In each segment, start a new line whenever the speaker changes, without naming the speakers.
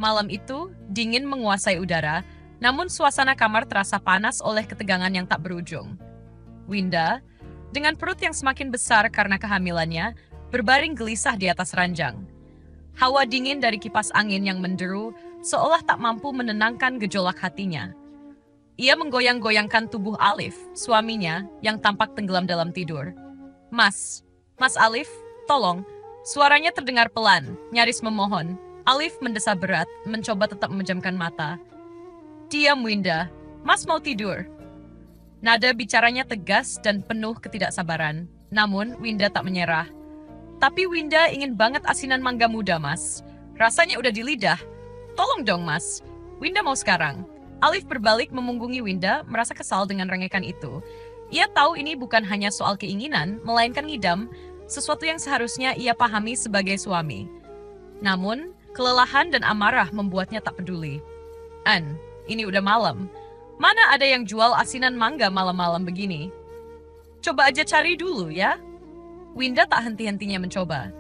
Malam itu, dingin menguasai udara, namun suasana kamar terasa panas oleh ketegangan yang tak berujung. Winda, dengan perut yang semakin besar karena kehamilannya, berbaring gelisah di atas ranjang. Hawa dingin dari kipas angin yang menderu seolah tak mampu menenangkan gejolak hatinya. Ia menggoyang-goyangkan tubuh Alif, suaminya, yang tampak tenggelam dalam tidur. Mas Alif, tolong." Suaranya terdengar pelan, nyaris memohon. Alif mendesah berat, mencoba tetap memejamkan mata. "Diam, Winda. Mas mau tidur." Nada bicaranya tegas dan penuh ketidaksabaran. Namun, Winda tak menyerah. "Tapi Winda ingin banget asinan mangga muda, Mas. Rasanya udah di lidah. Tolong dong, Mas. Winda mau sekarang." Alif berbalik memunggungi Winda, merasa kesal dengan rengekan itu. Ia tahu ini bukan hanya soal keinginan, melainkan ngidam, sesuatu yang seharusnya ia pahami sebagai suami. Namun, kelelahan dan amarah membuatnya tak peduli. Ini udah malam. Mana ada yang jual asinan mangga malam-malam begini? Coba aja cari dulu ya." Winda tak henti-hentinya mencoba.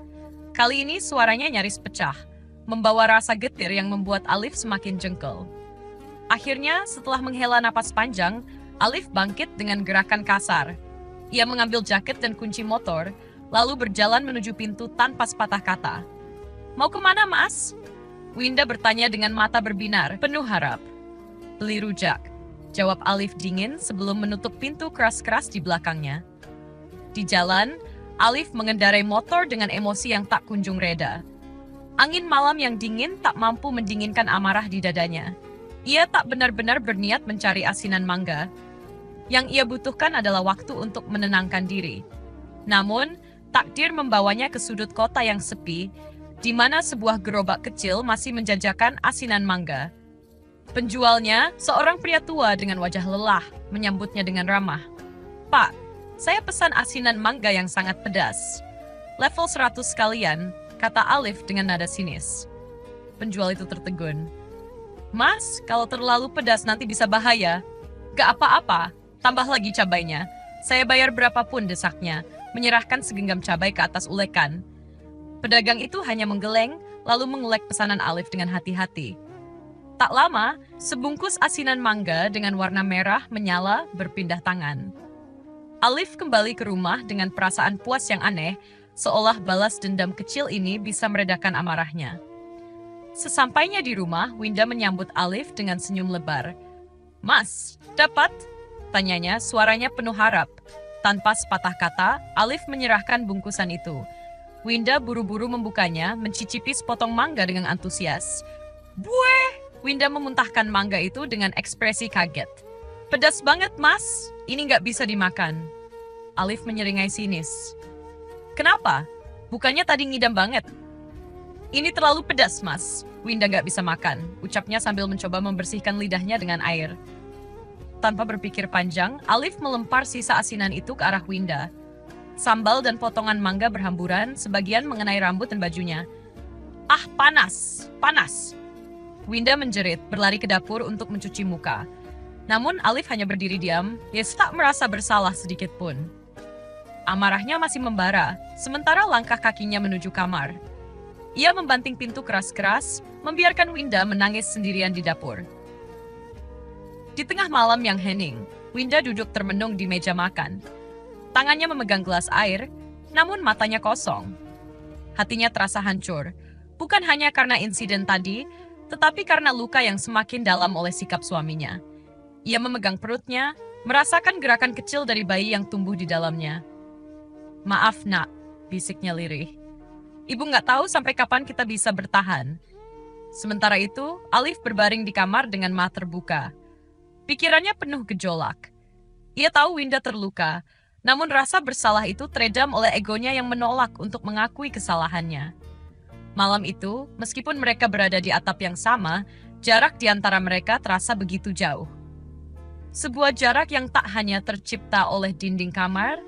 Kali ini suaranya nyaris pecah, membawa rasa getir yang membuat Alif semakin jengkel. Akhirnya, setelah menghela napas panjang, Alif bangkit dengan gerakan kasar. Ia mengambil jaket dan kunci motor, lalu berjalan menuju pintu tanpa sepatah kata. "Mau kemana, Mas?" Winda bertanya dengan mata berbinar, penuh harap. "Beli rujak," jawab Alif dingin sebelum menutup pintu keras-keras di belakangnya. Di jalan, Alif mengendarai motor dengan emosi yang tak kunjung reda. Angin malam yang dingin tak mampu mendinginkan amarah di dadanya. Ia tak benar-benar berniat mencari asinan mangga. Yang ia butuhkan adalah waktu untuk menenangkan diri. Namun, takdir membawanya ke sudut kota yang sepi, di mana sebuah gerobak kecil masih menjajakan asinan mangga. Penjualnya, seorang pria tua dengan wajah lelah, menyambutnya dengan ramah. "Pak, saya pesan asinan mangga yang sangat pedas. Level 100 sekalian," kata Alif dengan nada sinis. Penjual itu tertegun. "Mas, kalau terlalu pedas nanti bisa bahaya." "Gak apa-apa, tambah lagi cabainya. Saya bayar berapapun," desaknya, menyerahkan segenggam cabai ke atas ulekan. Pedagang itu hanya menggeleng, lalu mengulek pesanan Alif dengan hati-hati. Tak lama, sebungkus asinan mangga dengan warna merah menyala berpindah tangan. Alif kembali ke rumah dengan perasaan puas yang aneh, seolah balas dendam kecil ini bisa meredakan amarahnya. Sesampainya di rumah, Winda menyambut Alif dengan senyum lebar. "Mas, dapat?" tanyanya, suaranya penuh harap. Tanpa sepatah kata, Alif menyerahkan bungkusan itu. Winda buru-buru membukanya, mencicipi sepotong mangga dengan antusias. "Bueh!" Winda memuntahkan mangga itu dengan ekspresi kaget. "Pedas banget, Mas. Ini nggak bisa dimakan." Alif menyeringai sinis. "Kenapa? Bukannya tadi ngidam banget?" "Ini terlalu pedas, Mas. Winda nggak bisa makan," ucapnya sambil mencoba membersihkan lidahnya dengan air. Tanpa berpikir panjang, Alif melempar sisa asinan itu ke arah Winda. Sambal dan potongan mangga berhamburan, sebagian mengenai rambut dan bajunya. "Ah, panas! Panas!" Winda menjerit, berlari ke dapur untuk mencuci muka. Namun Alif hanya berdiri diam, dia tak merasa bersalah sedikit pun. Amarahnya masih membara, sementara langkah kakinya menuju kamar. Ia membanting pintu keras-keras, membiarkan Winda menangis sendirian di dapur. Di tengah malam yang hening, Winda duduk termenung di meja makan. Tangannya memegang gelas air, namun matanya kosong. Hatinya terasa hancur, bukan hanya karena insiden tadi, tetapi karena luka yang semakin dalam oleh sikap suaminya. Ia memegang perutnya, merasakan gerakan kecil dari bayi yang tumbuh di dalamnya. "Maaf, Nak," bisiknya lirih. "Ibu nggak tahu sampai kapan kita bisa bertahan." Sementara itu, Alif berbaring di kamar dengan mata terbuka. Pikirannya penuh gejolak. Ia tahu Winda terluka, namun rasa bersalah itu teredam oleh egonya yang menolak untuk mengakui kesalahannya. Malam itu, meskipun mereka berada di atap yang sama, jarak di antara mereka terasa begitu jauh. Sebuah jarak yang tak hanya tercipta oleh dinding kamar,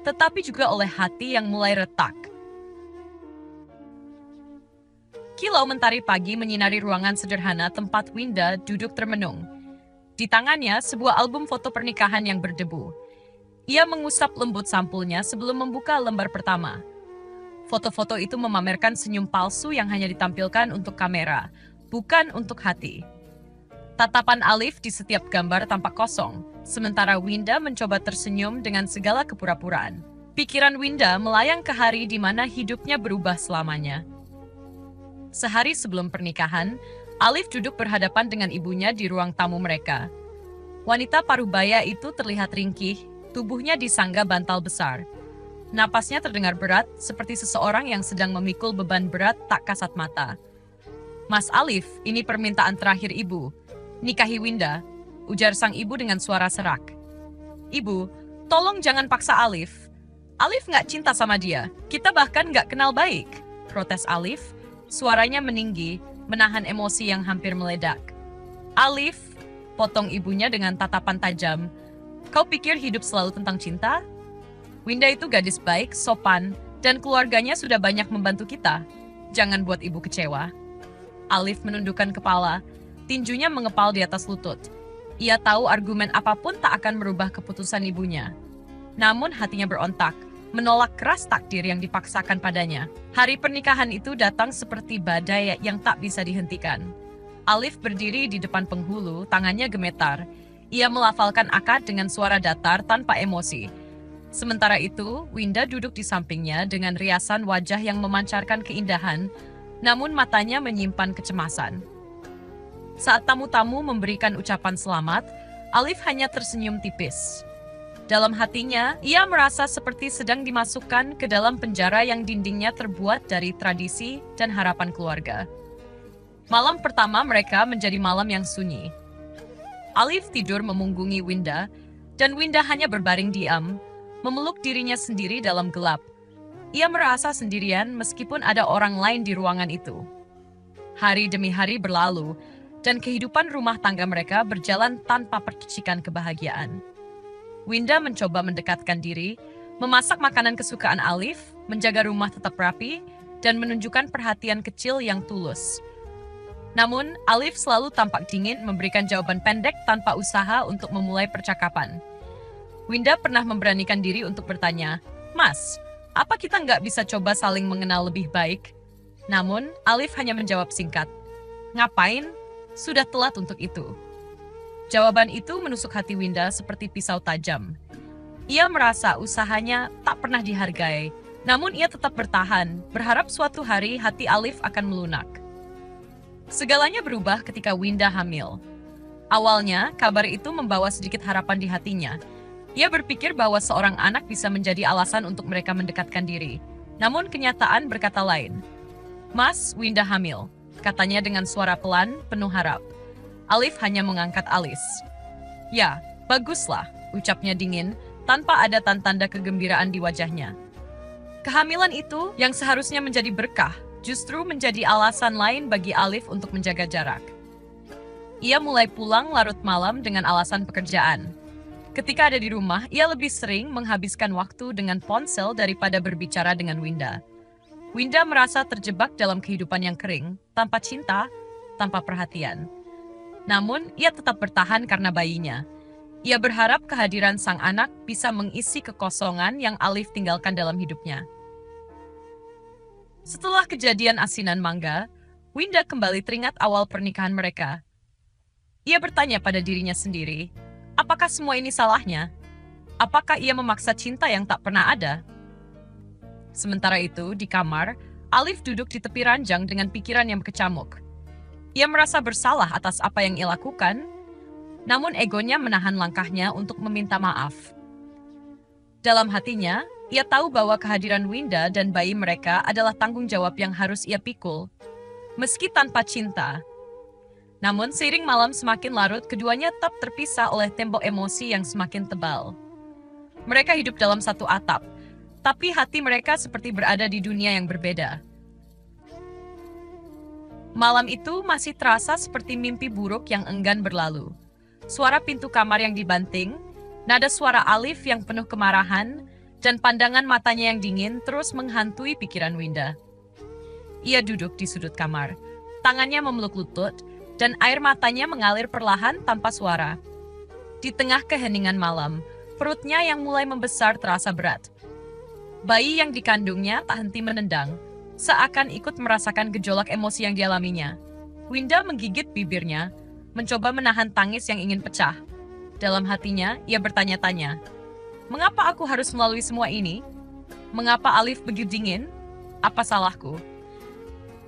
tetapi juga oleh hati yang mulai retak. Kilau mentari pagi menyinari ruangan sederhana tempat Winda duduk termenung. Di tangannya, sebuah album foto pernikahan yang berdebu. Ia mengusap lembut sampulnya sebelum membuka lembar pertama. Foto-foto itu memamerkan senyum palsu yang hanya ditampilkan untuk kamera, bukan untuk hati. Tatapan Alif di setiap gambar tampak kosong, sementara Winda mencoba tersenyum dengan segala kepura-puraan. Pikiran Winda melayang ke hari di mana hidupnya berubah selamanya. Sehari sebelum pernikahan, Alif duduk berhadapan dengan ibunya di ruang tamu mereka. Wanita parubaya itu terlihat ringkih, tubuhnya disangga bantal besar. Napasnya terdengar berat, seperti seseorang yang sedang memikul beban berat tak kasat mata. "Mas Alif, ini permintaan terakhir ibu. Nikahi Winda," ujar sang ibu dengan suara serak. "Ibu, tolong jangan paksa Alif. Alif nggak cinta sama dia. Kita bahkan nggak kenal baik," protes Alif. Suaranya meninggi, menahan emosi yang hampir meledak. "Alif," potong ibunya dengan tatapan tajam. "Kau pikir hidup selalu tentang cinta? Winda itu gadis baik, sopan, dan keluarganya sudah banyak membantu kita. Jangan buat ibu kecewa." Alif menundukkan kepala, tinjunya mengepal di atas lutut. Ia tahu argumen apapun tak akan merubah keputusan ibunya. Namun hatinya berontak, menolak keras takdir yang dipaksakan padanya. Hari pernikahan itu datang seperti badai yang tak bisa dihentikan. Alif berdiri di depan penghulu, tangannya gemetar. Ia melafalkan akad dengan suara datar tanpa emosi. Sementara itu, Winda duduk di sampingnya dengan riasan wajah yang memancarkan keindahan, namun matanya menyimpan kecemasan. Saat tamu-tamu memberikan ucapan selamat, Alif hanya tersenyum tipis. Dalam hatinya, ia merasa seperti sedang dimasukkan ke dalam penjara yang dindingnya terbuat dari tradisi dan harapan keluarga. Malam pertama mereka menjadi malam yang sunyi. Alif tidur memunggungi Winda, dan Winda hanya berbaring diam, memeluk dirinya sendiri dalam gelap. Ia merasa sendirian meskipun ada orang lain di ruangan itu. Hari demi hari berlalu, dan kehidupan rumah tangga mereka berjalan tanpa percikan kebahagiaan. Winda mencoba mendekatkan diri, memasak makanan kesukaan Alif, menjaga rumah tetap rapi, dan menunjukkan perhatian kecil yang tulus. Namun, Alif selalu tampak dingin memberikan jawaban pendek tanpa usaha untuk memulai percakapan. Winda pernah memberanikan diri untuk bertanya, "Mas, apa kita nggak bisa coba saling mengenal lebih baik?" Namun, Alif hanya menjawab singkat, "Ngapain? Sudah telat untuk itu." Jawaban itu menusuk hati Winda seperti pisau tajam. Ia merasa usahanya tak pernah dihargai, namun ia tetap bertahan, berharap suatu hari hati Alif akan melunak. Segalanya berubah ketika Winda hamil. Awalnya, kabar itu membawa sedikit harapan di hatinya. Ia berpikir bahwa seorang anak bisa menjadi alasan untuk mereka mendekatkan diri. Namun kenyataan berkata lain. "Mas, Winda hamil," katanya dengan suara pelan, penuh harap. Alif hanya mengangkat alis. "Ya, baguslah," ucapnya dingin, tanpa ada tanda kegembiraan di wajahnya. Kehamilan itu, yang seharusnya menjadi berkah, justru menjadi alasan lain bagi Alif untuk menjaga jarak. Ia mulai pulang larut malam dengan alasan pekerjaan. Ketika ada di rumah, ia lebih sering menghabiskan waktu dengan ponsel daripada berbicara dengan Winda. Winda merasa terjebak dalam kehidupan yang kering, tanpa cinta, tanpa perhatian. Namun, ia tetap bertahan karena bayinya. Ia berharap kehadiran sang anak bisa mengisi kekosongan yang Alif tinggalkan dalam hidupnya. Setelah kejadian asinan mangga, Winda kembali teringat awal pernikahan mereka. Ia bertanya pada dirinya sendiri, apakah semua ini salahnya? Apakah ia memaksa cinta yang tak pernah ada? Sementara itu, di kamar, Alif duduk di tepi ranjang dengan pikiran yang berkecamuk. Ia merasa bersalah atas apa yang ia lakukan, namun egonya menahan langkahnya untuk meminta maaf. Dalam hatinya, ia tahu bahwa kehadiran Winda dan bayi mereka adalah tanggung jawab yang harus ia pikul, meski tanpa cinta. Namun seiring malam semakin larut, keduanya tetap terpisah oleh tembok emosi yang semakin tebal. Mereka hidup dalam satu atap, tapi hati mereka seperti berada di dunia yang berbeda. Malam itu masih terasa seperti mimpi buruk yang enggan berlalu. Suara pintu kamar yang dibanting, nada suara Alif yang penuh kemarahan, dan pandangan matanya yang dingin terus menghantui pikiran Winda. Ia duduk di sudut kamar, tangannya memeluk lutut, dan air matanya mengalir perlahan tanpa suara. Di tengah keheningan malam, perutnya yang mulai membesar terasa berat. Bayi yang dikandungnya tak henti menendang, seakan ikut merasakan gejolak emosi yang dialaminya. Winda menggigit bibirnya, mencoba menahan tangis yang ingin pecah. Dalam hatinya, ia bertanya-tanya, "Mengapa aku harus melalui semua ini? Mengapa Alif begitu dingin? Apa salahku?"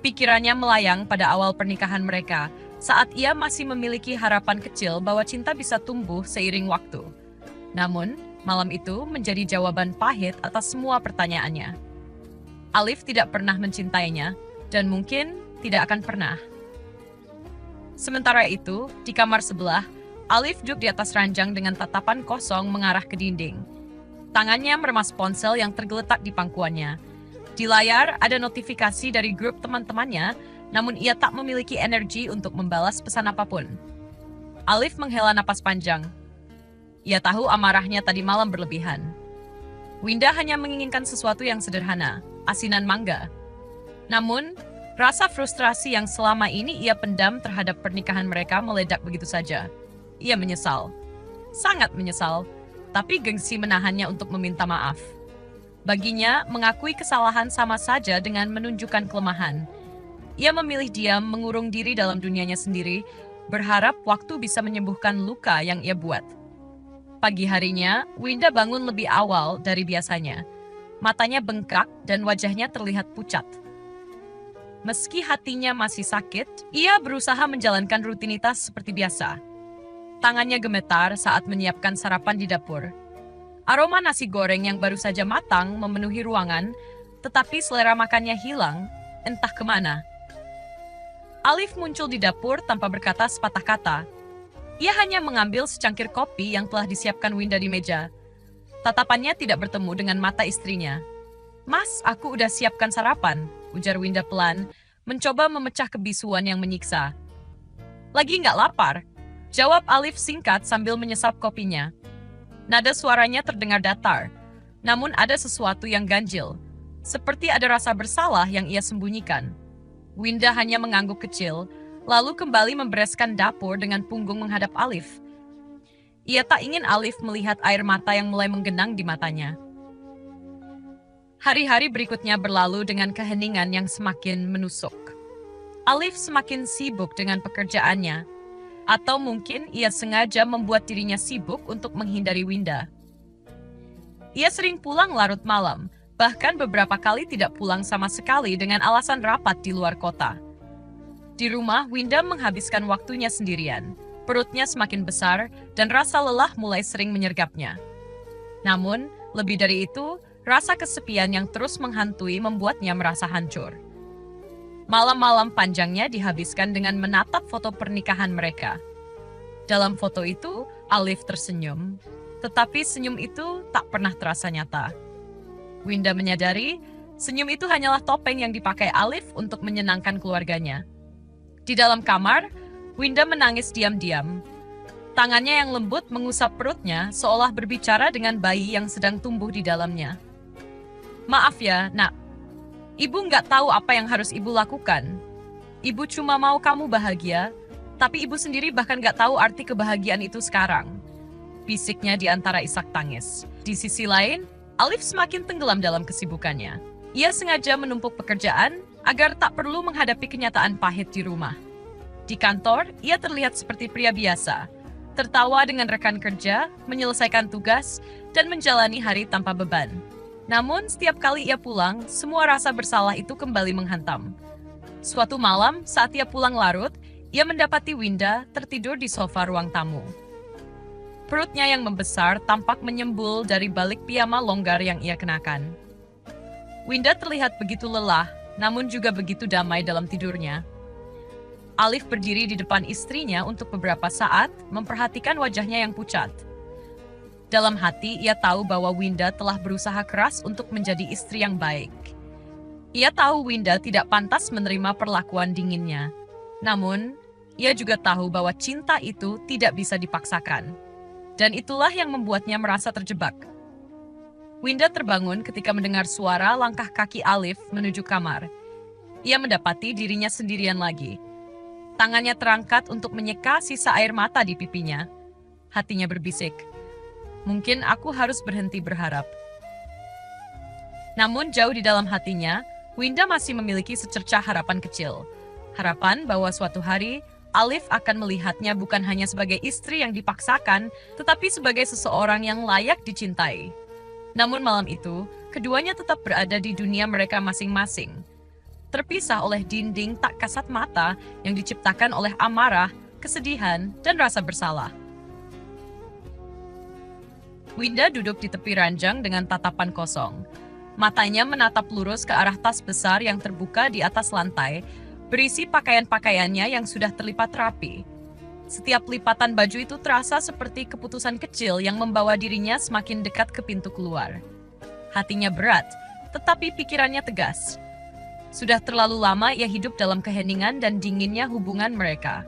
Pikirannya melayang pada awal pernikahan mereka, saat ia masih memiliki harapan kecil bahwa cinta bisa tumbuh seiring waktu. Namun, malam itu menjadi jawaban pahit atas semua pertanyaannya. Alif tidak pernah mencintainya, dan mungkin tidak akan pernah. Sementara itu, di kamar sebelah, Alif duduk di atas ranjang dengan tatapan kosong mengarah ke dinding. Tangannya meremas ponsel yang tergeletak di pangkuannya. Di layar ada notifikasi dari grup teman-temannya, namun ia tak memiliki energi untuk membalas pesan apapun. Alif menghela napas panjang. Ia tahu amarahnya tadi malam berlebihan. Winda hanya menginginkan sesuatu yang sederhana, asinan mangga. Namun, rasa frustrasi yang selama ini ia pendam terhadap pernikahan mereka meledak begitu saja. Ia menyesal. Sangat menyesal, tapi gengsi menahannya untuk meminta maaf. Baginya, mengakui kesalahan sama saja dengan menunjukkan kelemahan. Ia memilih diam mengurung diri dalam dunianya sendiri, berharap waktu bisa menyembuhkan luka yang ia buat. Pagi harinya, Winda bangun lebih awal dari biasanya. Matanya bengkak dan wajahnya terlihat pucat. Meski hatinya masih sakit, ia berusaha menjalankan rutinitas seperti biasa. Tangannya gemetar saat menyiapkan sarapan di dapur. Aroma nasi goreng yang baru saja matang memenuhi ruangan, tetapi selera makannya hilang, entah kemana. Alif muncul di dapur tanpa berkata sepatah kata. Ia hanya mengambil secangkir kopi yang telah disiapkan Winda di meja. Tatapannya tidak bertemu dengan mata istrinya. "Mas, aku udah siapkan sarapan," ujar Winda pelan, mencoba memecah kebisuan yang menyiksa. "Lagi nggak lapar?" jawab Alif singkat sambil menyesap kopinya. Nada suaranya terdengar datar, namun ada sesuatu yang ganjil, seperti ada rasa bersalah yang ia sembunyikan. Winda hanya mengangguk kecil, lalu kembali membereskan dapur dengan punggung menghadap Alif. Ia tak ingin Alif melihat air mata yang mulai menggenang di matanya. Hari-hari berikutnya berlalu dengan keheningan yang semakin menusuk. Alif semakin sibuk dengan pekerjaannya, atau mungkin ia sengaja membuat dirinya sibuk untuk menghindari Winda. Ia sering pulang larut malam, bahkan beberapa kali tidak pulang sama sekali dengan alasan rapat di luar kota. Di rumah, Winda menghabiskan waktunya sendirian. Perutnya semakin besar dan rasa lelah mulai sering menyergapnya. Namun, lebih dari itu, rasa kesepian yang terus menghantui membuatnya merasa hancur. Malam-malam panjangnya dihabiskan dengan menatap foto pernikahan mereka. Dalam foto itu, Alif tersenyum, tetapi senyum itu tak pernah terasa nyata. Winda menyadari, senyum itu hanyalah topeng yang dipakai Alif untuk menyenangkan keluarganya. Di dalam kamar, Winda menangis diam-diam. Tangannya yang lembut mengusap perutnya seolah berbicara dengan bayi yang sedang tumbuh di dalamnya. "Maaf ya, Nak. Ibu nggak tahu apa yang harus ibu lakukan. Ibu cuma mau kamu bahagia, tapi ibu sendiri bahkan nggak tahu arti kebahagiaan itu sekarang," bisiknya di antara isak tangis. Di sisi lain, Alif semakin tenggelam dalam kesibukannya. Ia sengaja menumpuk pekerjaan agar tak perlu menghadapi kenyataan pahit di rumah. Di kantor, ia terlihat seperti pria biasa, tertawa dengan rekan kerja, menyelesaikan tugas, dan menjalani hari tanpa beban. Namun, setiap kali ia pulang, semua rasa bersalah itu kembali menghantam. Suatu malam, saat ia pulang larut, ia mendapati Winda tertidur di sofa ruang tamu. Perutnya yang membesar tampak menyembul dari balik piyama longgar yang ia kenakan. Winda terlihat begitu lelah, namun juga begitu damai dalam tidurnya. Alif berdiri di depan istrinya untuk beberapa saat, memperhatikan wajahnya yang pucat. Dalam hati, ia tahu bahwa Winda telah berusaha keras untuk menjadi istri yang baik. Ia tahu Winda tidak pantas menerima perlakuan dinginnya. Namun, ia juga tahu bahwa cinta itu tidak bisa dipaksakan. Dan itulah yang membuatnya merasa terjebak. Winda terbangun ketika mendengar suara langkah kaki Alif menuju kamar. Ia mendapati dirinya sendirian lagi. Tangannya terangkat untuk menyeka sisa air mata di pipinya. Hatinya berbisik, "Mungkin aku harus berhenti berharap." Namun jauh di dalam hatinya, Winda masih memiliki secercah harapan kecil. Harapan bahwa suatu hari Alif akan melihatnya bukan hanya sebagai istri yang dipaksakan, tetapi sebagai seseorang yang layak dicintai. Namun malam itu, keduanya tetap berada di dunia mereka masing-masing, terpisah oleh dinding tak kasat mata yang diciptakan oleh amarah, kesedihan, dan rasa bersalah. Winda duduk di tepi ranjang dengan tatapan kosong. Matanya menatap lurus ke arah tas besar yang terbuka di atas lantai, berisi pakaian-pakaiannya yang sudah terlipat rapi. Setiap lipatan baju itu terasa seperti keputusan kecil yang membawa dirinya semakin dekat ke pintu keluar. Hatinya berat, tetapi pikirannya tegas. Sudah terlalu lama ia hidup dalam keheningan dan dinginnya hubungan mereka.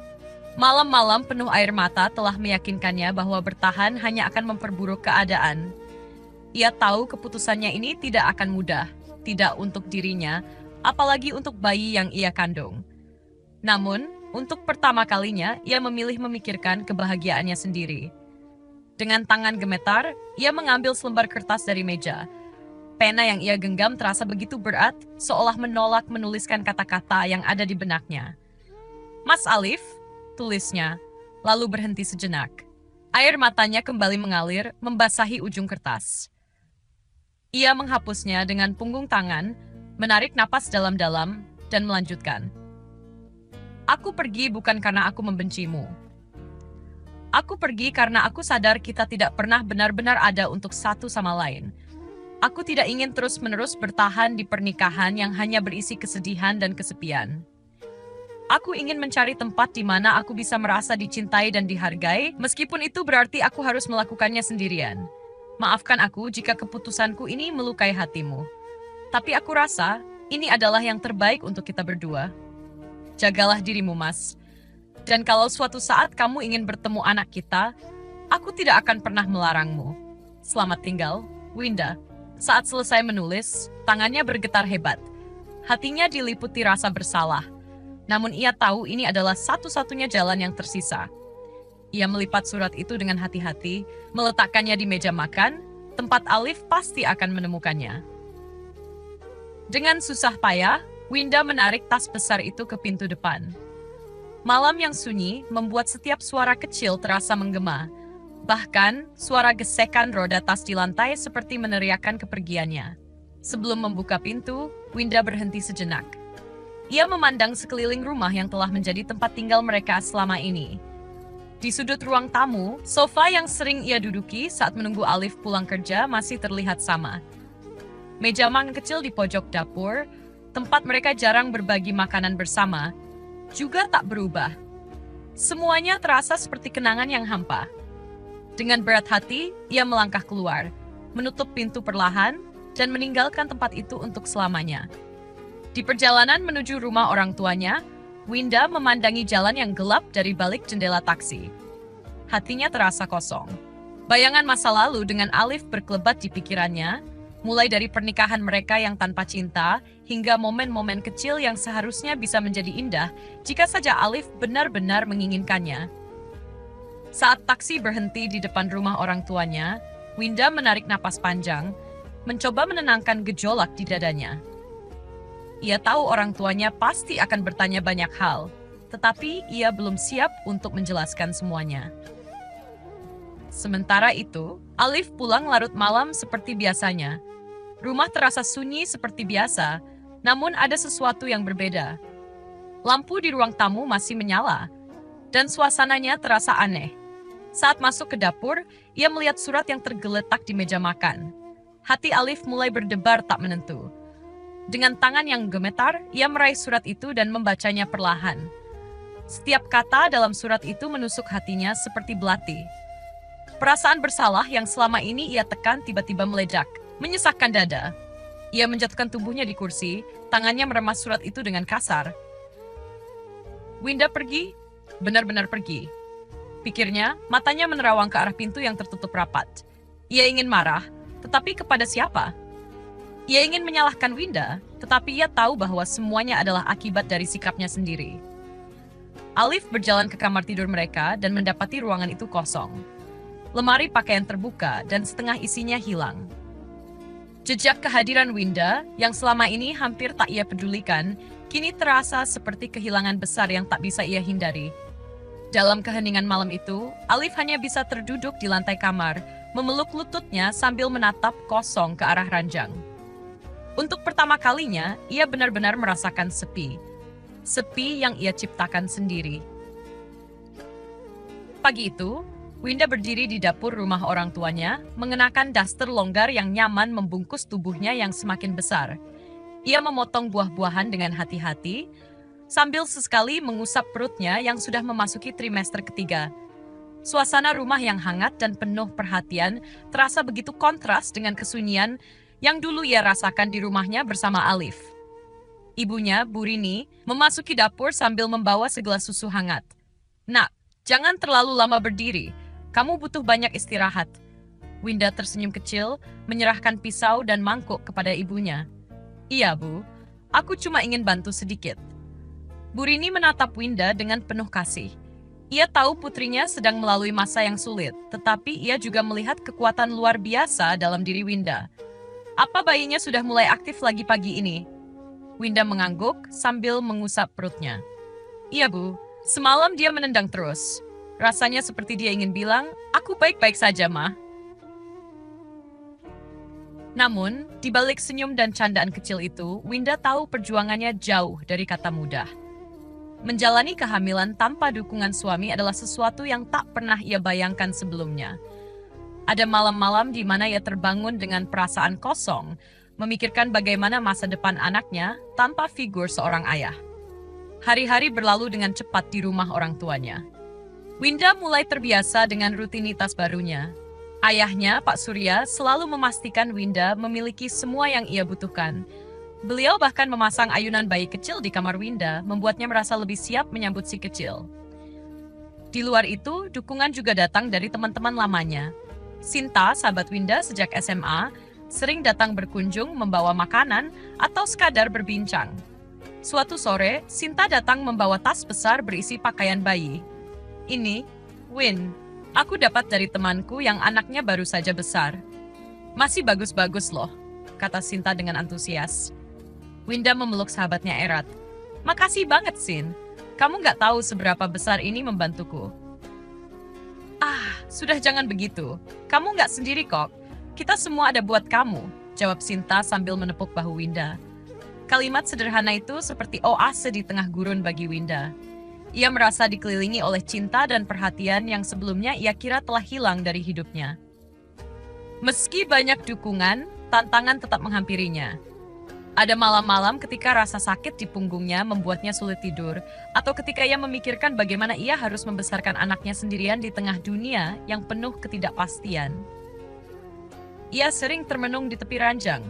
Malam-malam penuh air mata telah meyakinkannya bahwa bertahan hanya akan memperburuk keadaan. Ia tahu keputusannya ini tidak akan mudah, tidak untuk dirinya, apalagi untuk bayi yang ia kandung. Namun, untuk pertama kalinya, ia memilih memikirkan kebahagiaannya sendiri. Dengan tangan gemetar, ia mengambil selembar kertas dari meja. Pena yang ia genggam terasa begitu berat, seolah menolak menuliskan kata-kata yang ada di benaknya. "Mas Alif," tulisnya, lalu berhenti sejenak. Air matanya kembali mengalir, membasahi ujung kertas. Ia menghapusnya dengan punggung tangan, menarik napas dalam-dalam, dan melanjutkan. "Aku pergi bukan karena aku membencimu. Aku pergi karena aku sadar kita tidak pernah benar-benar ada untuk satu sama lain. Aku tidak ingin terus-menerus bertahan di pernikahan yang hanya berisi kesedihan dan kesepian. Aku ingin mencari tempat di mana aku bisa merasa dicintai dan dihargai, meskipun itu berarti aku harus melakukannya sendirian. Maafkan aku jika keputusanku ini melukai hatimu. Tapi aku rasa ini adalah yang terbaik untuk kita berdua. Jagalah dirimu, Mas. Dan kalau suatu saat kamu ingin bertemu anak kita, aku tidak akan pernah melarangmu. Selamat tinggal, Winda." Saat selesai menulis, tangannya bergetar hebat. Hatinya diliputi rasa bersalah. Namun ia tahu ini adalah satu-satunya jalan yang tersisa. Ia melipat surat itu dengan hati-hati, meletakkannya di meja makan, tempat Alif pasti akan menemukannya. Dengan susah payah, Winda menarik tas besar itu ke pintu depan. Malam yang sunyi membuat setiap suara kecil terasa menggema. Bahkan, suara gesekan roda tas di lantai seperti meneriakkan kepergiannya. Sebelum membuka pintu, Winda berhenti sejenak. Ia memandang sekeliling rumah yang telah menjadi tempat tinggal mereka selama ini. Di sudut ruang tamu, sofa yang sering ia duduki saat menunggu Alif pulang kerja masih terlihat sama. Meja makan kecil di pojok dapur, tempat mereka jarang berbagi makanan bersama, juga tak berubah. Semuanya terasa seperti kenangan yang hampa. Dengan berat hati, ia melangkah keluar, menutup pintu perlahan, dan meninggalkan tempat itu untuk selamanya. Di perjalanan menuju rumah orang tuanya, Winda memandangi jalan yang gelap dari balik jendela taksi. Hatinya terasa kosong. Bayangan masa lalu dengan Alif berkelebat di pikirannya, mulai dari pernikahan mereka yang tanpa cinta, hingga momen-momen kecil yang seharusnya bisa menjadi indah jika saja Alif benar-benar menginginkannya. Saat taksi berhenti di depan rumah orang tuanya, Winda menarik napas panjang, mencoba menenangkan gejolak di dadanya. Ia tahu orang tuanya pasti akan bertanya banyak hal, tetapi ia belum siap untuk menjelaskan semuanya. Sementara itu, Alif pulang larut malam seperti biasanya. Rumah terasa sunyi seperti biasa, namun ada sesuatu yang berbeda. Lampu di ruang tamu masih menyala, dan suasananya terasa aneh. Saat masuk ke dapur, ia melihat surat yang tergeletak di meja makan. Hati Alif mulai berdebar tak menentu. Dengan tangan yang gemetar, ia meraih surat itu dan membacanya perlahan. Setiap kata dalam surat itu menusuk hatinya seperti belati. Perasaan bersalah yang selama ini ia tekan tiba-tiba meledak, menyesakkan dada. Ia menjatuhkan tubuhnya di kursi, tangannya meremas surat itu dengan kasar. Winda pergi, benar-benar pergi. Pikirnya, matanya menerawang ke arah pintu yang tertutup rapat. Ia ingin marah, tetapi kepada siapa? Ia ingin menyalahkan Winda, tetapi ia tahu bahwa semuanya adalah akibat dari sikapnya sendiri. Alif berjalan ke kamar tidur mereka dan mendapati ruangan itu kosong. Lemari pakaian terbuka dan setengah isinya hilang. Jejak kehadiran Winda, yang selama ini hampir tak ia pedulikan, kini terasa seperti kehilangan besar yang tak bisa ia hindari. Dalam keheningan malam itu, Alif hanya bisa terduduk di lantai kamar, memeluk lututnya sambil menatap kosong ke arah ranjang. Untuk pertama kalinya, ia benar-benar merasakan sepi. Sepi yang ia ciptakan sendiri. Pagi itu, Winda berdiri di dapur rumah orang tuanya, mengenakan daster longgar yang nyaman membungkus tubuhnya yang semakin besar. Ia memotong buah-buahan dengan hati-hati, sambil sesekali mengusap perutnya yang sudah memasuki trimester ketiga. Suasana rumah yang hangat dan penuh perhatian terasa begitu kontras dengan kesunyian yang dulu ia rasakan di rumahnya bersama Alif. Ibunya, Bu Rini, memasuki dapur sambil membawa segelas susu hangat. "Nak, jangan terlalu lama berdiri. Kamu butuh banyak istirahat." Winda tersenyum kecil, menyerahkan pisau dan mangkuk kepada ibunya. "Iya, Bu. Aku cuma ingin bantu sedikit." Bu Rini menatap Winda dengan penuh kasih. Ia tahu putrinya sedang melalui masa yang sulit, tetapi ia juga melihat kekuatan luar biasa dalam diri Winda. "Apa bayinya sudah mulai aktif lagi pagi ini?" Winda mengangguk sambil mengusap perutnya. "Iya, Bu. Semalam dia menendang terus. Rasanya seperti dia ingin bilang, 'Aku baik-baik saja, Ma.'" Namun, di balik senyum dan candaan kecil itu, Winda tahu perjuangannya jauh dari kata mudah. Menjalani kehamilan tanpa dukungan suami adalah sesuatu yang tak pernah ia bayangkan sebelumnya. Ada malam-malam di mana ia terbangun dengan perasaan kosong, memikirkan bagaimana masa depan anaknya tanpa figur seorang ayah. Hari-hari berlalu dengan cepat di rumah orang tuanya. Winda mulai terbiasa dengan rutinitas barunya. Ayahnya, Pak Surya, selalu memastikan Winda memiliki semua yang ia butuhkan. Beliau bahkan memasang ayunan bayi kecil di kamar Winda, membuatnya merasa lebih siap menyambut si kecil. Di luar itu, dukungan juga datang dari teman-teman lamanya. Sinta, sahabat Winda sejak SMA, sering datang berkunjung membawa makanan atau sekadar berbincang. Suatu sore, Sinta datang membawa tas besar berisi pakaian bayi. "Ini, Win, aku dapat dari temanku yang anaknya baru saja besar. Masih bagus-bagus loh," kata Sinta dengan antusias. Winda memeluk sahabatnya erat. "Makasih banget, Sin. Kamu nggak tahu seberapa besar ini membantuku." "Ah, sudah jangan begitu. Kamu nggak sendiri kok. Kita semua ada buat kamu," jawab Sinta sambil menepuk bahu Winda. Kalimat sederhana itu seperti oase di tengah gurun bagi Winda. Ia merasa dikelilingi oleh cinta dan perhatian yang sebelumnya ia kira telah hilang dari hidupnya. Meski banyak dukungan, tantangan tetap menghampirinya. Ada malam-malam ketika rasa sakit di punggungnya membuatnya sulit tidur, atau ketika ia memikirkan bagaimana ia harus membesarkan anaknya sendirian di tengah dunia yang penuh ketidakpastian. Ia sering termenung di tepi ranjang.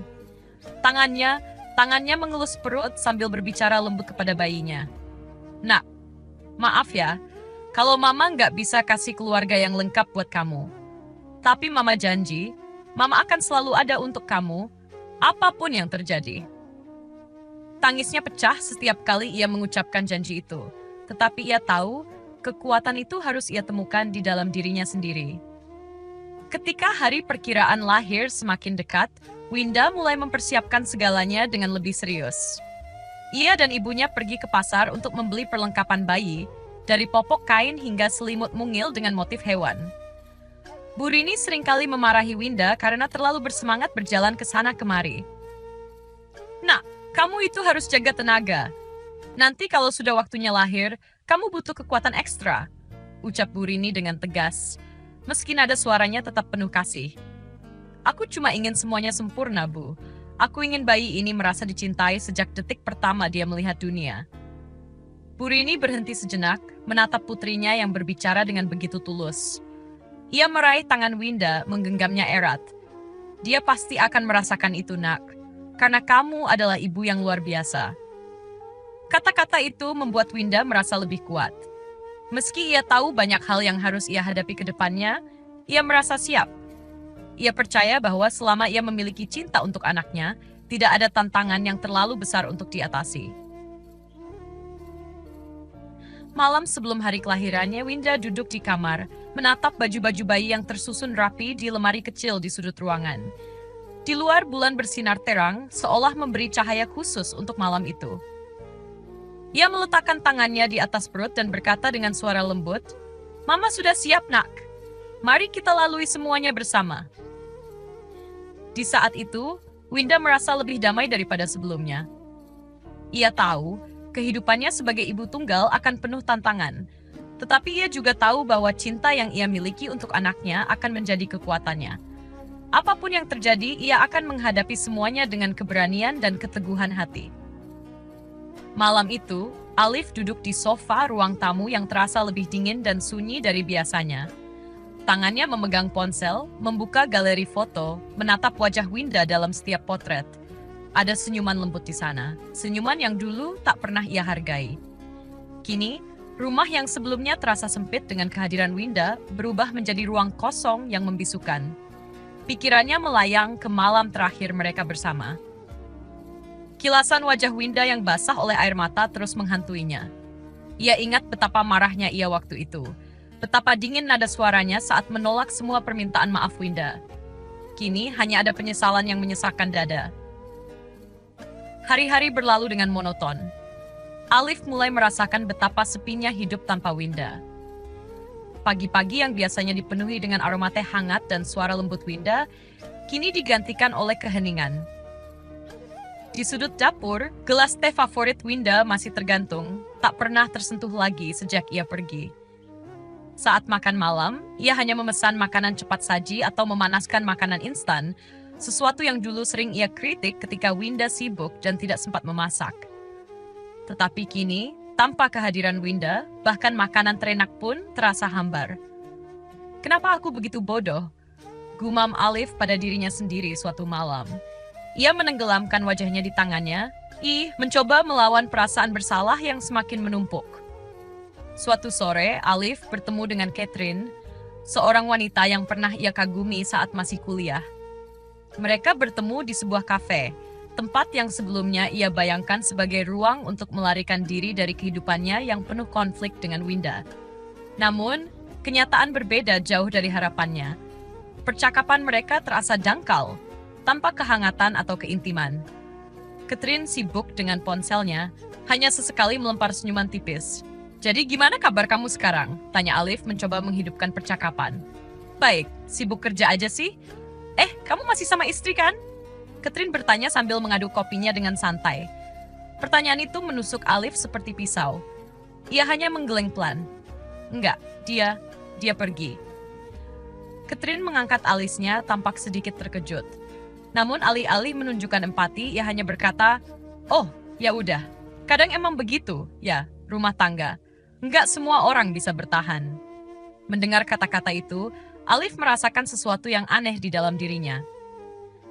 Tangannya mengelus perut sambil berbicara lembut kepada bayinya. "Nak, maaf ya, kalau Mama nggak bisa kasih keluarga yang lengkap buat kamu. Tapi Mama janji, Mama akan selalu ada untuk kamu, apapun yang terjadi." Tangisnya pecah setiap kali ia mengucapkan janji itu. Tetapi ia tahu, kekuatan itu harus ia temukan di dalam dirinya sendiri. Ketika hari perkiraan lahir semakin dekat, Winda mulai mempersiapkan segalanya dengan lebih serius. Ia dan ibunya pergi ke pasar untuk membeli perlengkapan bayi, dari popok kain hingga selimut mungil dengan motif hewan. Bu Rini seringkali memarahi Winda karena terlalu bersemangat berjalan ke sana kemari. "Nak, kamu itu harus jaga tenaga. Nanti kalau sudah waktunya lahir, kamu butuh kekuatan ekstra," ucap Bu Rini dengan tegas. Meski nada suaranya tetap penuh kasih. "Aku cuma ingin semuanya sempurna, Bu. Aku ingin bayi ini merasa dicintai sejak detik pertama dia melihat dunia." Bu Rini berhenti sejenak, menatap putrinya yang berbicara dengan begitu tulus. Ia meraih tangan Winda, menggenggamnya erat. "Dia pasti akan merasakan itu, Nak. Karena kamu adalah ibu yang luar biasa." Kata-kata itu membuat Winda merasa lebih kuat. Meski ia tahu banyak hal yang harus ia hadapi ke depannya, ia merasa siap. Ia percaya bahwa selama ia memiliki cinta untuk anaknya, tidak ada tantangan yang terlalu besar untuk diatasi. Malam sebelum hari kelahirannya, Winda duduk di kamar, menatap baju-baju bayi yang tersusun rapi di lemari kecil di sudut ruangan. Di luar, bulan bersinar terang, seolah memberi cahaya khusus untuk malam itu. Ia meletakkan tangannya di atas perut dan berkata dengan suara lembut, "Mama sudah siap, nak. Mari kita lalui semuanya bersama." Di saat itu, Winda merasa lebih damai daripada sebelumnya. Ia tahu, kehidupannya sebagai ibu tunggal akan penuh tantangan, tetapi ia juga tahu bahwa cinta yang ia miliki untuk anaknya akan menjadi kekuatannya. Apapun yang terjadi, ia akan menghadapi semuanya dengan keberanian dan keteguhan hati. Malam itu, Alif duduk di sofa ruang tamu yang terasa lebih dingin dan sunyi dari biasanya. Tangannya memegang ponsel, membuka galeri foto, menatap wajah Winda dalam setiap potret. Ada senyuman lembut di sana, senyuman yang dulu tak pernah ia hargai. Kini, rumah yang sebelumnya terasa sempit dengan kehadiran Winda berubah menjadi ruang kosong yang membisukan. Pikirannya melayang ke malam terakhir mereka bersama. Kilasan wajah Winda yang basah oleh air mata terus menghantuinya. Ia ingat betapa marahnya ia waktu itu. Betapa dingin nada suaranya saat menolak semua permintaan maaf Winda. Kini hanya ada penyesalan yang menyesakkan dada. Hari-hari berlalu dengan monoton. Alif mulai merasakan betapa sepinya hidup tanpa Winda. Pagi-pagi yang biasanya dipenuhi dengan aroma teh hangat dan suara lembut Winda, kini digantikan oleh keheningan. Di sudut dapur, gelas teh favorit Winda masih tergantung, tak pernah tersentuh lagi sejak ia pergi. Saat makan malam, ia hanya memesan makanan cepat saji atau memanaskan makanan instan, sesuatu yang dulu sering ia kritik ketika Winda sibuk dan tidak sempat memasak. Tetapi kini, tanpa kehadiran Winda, bahkan makanan terenak pun terasa hambar. "Kenapa aku begitu bodoh?" gumam Alif pada dirinya sendiri suatu malam. Ia menenggelamkan wajahnya di tangannya, mencoba melawan perasaan bersalah yang semakin menumpuk. Suatu sore, Alif bertemu dengan Catherine, seorang wanita yang pernah ia kagumi saat masih kuliah. Mereka bertemu di sebuah kafe, tempat yang sebelumnya ia bayangkan sebagai ruang untuk melarikan diri dari kehidupannya yang penuh konflik dengan Winda. Namun, kenyataan berbeda jauh dari harapannya. Percakapan mereka terasa dangkal, tanpa kehangatan atau keintiman. Catherine sibuk dengan ponselnya, hanya sesekali melempar senyuman tipis. "Jadi gimana kabar kamu sekarang?" tanya Alif mencoba menghidupkan percakapan. "Baik, sibuk kerja aja sih." Kamu masih sama istri kan?" Catherine bertanya sambil mengaduk kopinya dengan santai. Pertanyaan itu menusuk Alif seperti pisau. Ia hanya menggeleng pelan. "Enggak, dia pergi." Catherine mengangkat alisnya tampak sedikit terkejut. Namun alih-alih menunjukkan empati, ia hanya berkata, "Oh, ya udah. Kadang emang begitu, ya, rumah tangga. Enggak semua orang bisa bertahan." Mendengar kata-kata itu, Alif merasakan sesuatu yang aneh di dalam dirinya.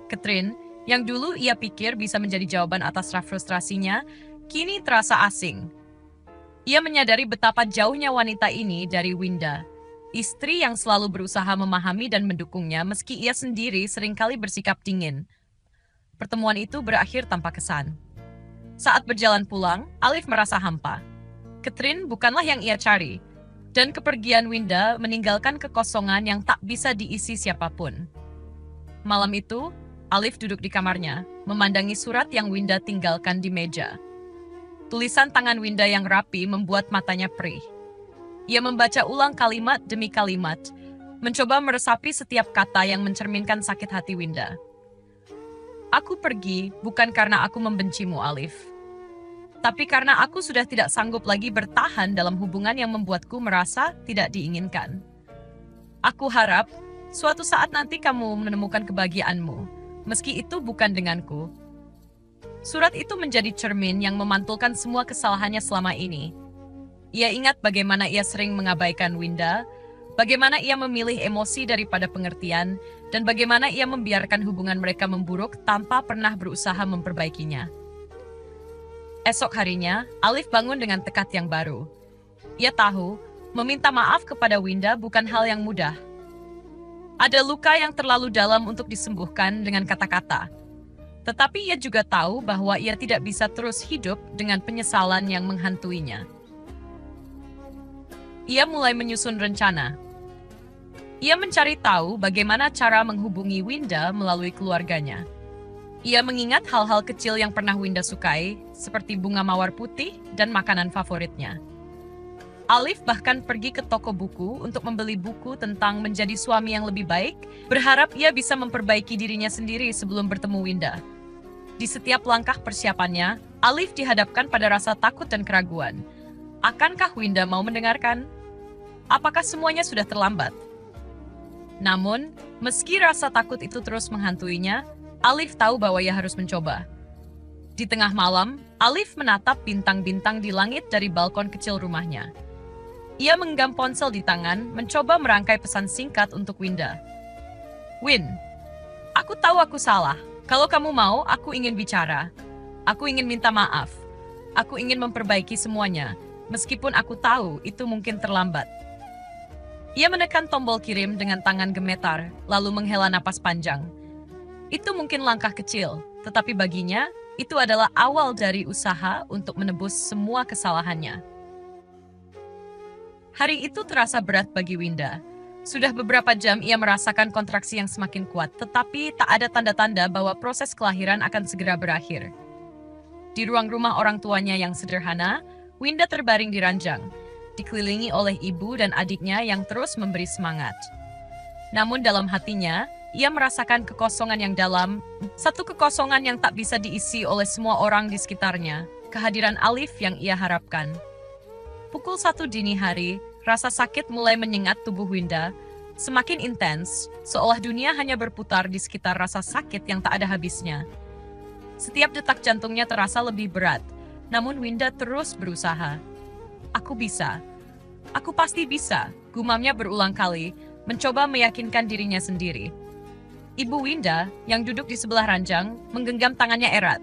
Catherine, yang dulu ia pikir bisa menjadi jawaban atas frustrasinya, kini terasa asing. Ia menyadari betapa jauhnya wanita ini dari Winda, istri yang selalu berusaha memahami dan mendukungnya meski ia sendiri seringkali bersikap dingin. Pertemuan itu berakhir tanpa kesan. Saat berjalan pulang, Alif merasa hampa. Catherine bukanlah yang ia cari, dan kepergian Winda meninggalkan kekosongan yang tak bisa diisi siapapun. Malam itu, Alif duduk di kamarnya, memandangi surat yang Winda tinggalkan di meja. Tulisan tangan Winda yang rapi membuat matanya perih. Ia membaca ulang kalimat demi kalimat, mencoba meresapi setiap kata yang mencerminkan sakit hati Winda. "Aku pergi bukan karena aku membencimu, Alif. Tapi karena aku sudah tidak sanggup lagi bertahan dalam hubungan yang membuatku merasa tidak diinginkan. Aku harap suatu saat nanti kamu menemukan kebahagiaanmu, meski itu bukan denganku." Surat itu menjadi cermin yang memantulkan semua kesalahannya selama ini. Ia ingat bagaimana ia sering mengabaikan Winda, bagaimana ia memilih emosi daripada pengertian, dan bagaimana ia membiarkan hubungan mereka memburuk tanpa pernah berusaha memperbaikinya. Esok harinya, Alif bangun dengan tekad yang baru. Ia tahu, meminta maaf kepada Winda bukan hal yang mudah. Ada luka yang terlalu dalam untuk disembuhkan dengan kata-kata. Tetapi ia juga tahu bahwa ia tidak bisa terus hidup dengan penyesalan yang menghantuinya. Ia mulai menyusun rencana. Ia mencari tahu bagaimana cara menghubungi Winda melalui keluarganya. Ia mengingat hal-hal kecil yang pernah Winda sukai, seperti bunga mawar putih dan makanan favoritnya. Alif bahkan pergi ke toko buku untuk membeli buku tentang menjadi suami yang lebih baik, berharap ia bisa memperbaiki dirinya sendiri sebelum bertemu Winda. Di setiap langkah persiapannya, Alif dihadapkan pada rasa takut dan keraguan. Akankah Winda mau mendengarkan? Apakah semuanya sudah terlambat? Namun, meski rasa takut itu terus menghantuinya, Alif tahu bahwa ia harus mencoba. Di tengah malam, Alif menatap bintang-bintang di langit dari balkon kecil rumahnya. Ia menggenggam ponsel di tangan, mencoba merangkai pesan singkat untuk Winda. Win, aku tahu aku salah. Kalau kamu mau, aku ingin bicara. Aku ingin minta maaf. Aku ingin memperbaiki semuanya, meskipun aku tahu itu mungkin terlambat. Ia menekan tombol kirim dengan tangan gemetar, lalu menghela napas panjang. Itu mungkin langkah kecil, tetapi baginya, itu adalah awal dari usaha untuk menebus semua kesalahannya. Hari itu terasa berat bagi Winda. Sudah beberapa jam ia merasakan kontraksi yang semakin kuat, tetapi tak ada tanda-tanda bahwa proses kelahiran akan segera berakhir. Di ruang rumah orang tuanya yang sederhana, Winda terbaring di ranjang, dikelilingi oleh ibu dan adiknya yang terus memberi semangat. Namun dalam hatinya, ia merasakan kekosongan yang dalam, satu kekosongan yang tak bisa diisi oleh semua orang di sekitarnya, kehadiran Alif yang ia harapkan. Pukul 1 dini hari, rasa sakit mulai menyengat tubuh Winda, semakin intens, seolah dunia hanya berputar di sekitar rasa sakit yang tak ada habisnya. Setiap detak jantungnya terasa lebih berat, namun Winda terus berusaha. Aku bisa. Aku pasti bisa, gumamnya berulang kali, mencoba meyakinkan dirinya sendiri. Ibu Winda, yang duduk di sebelah ranjang, menggenggam tangannya erat.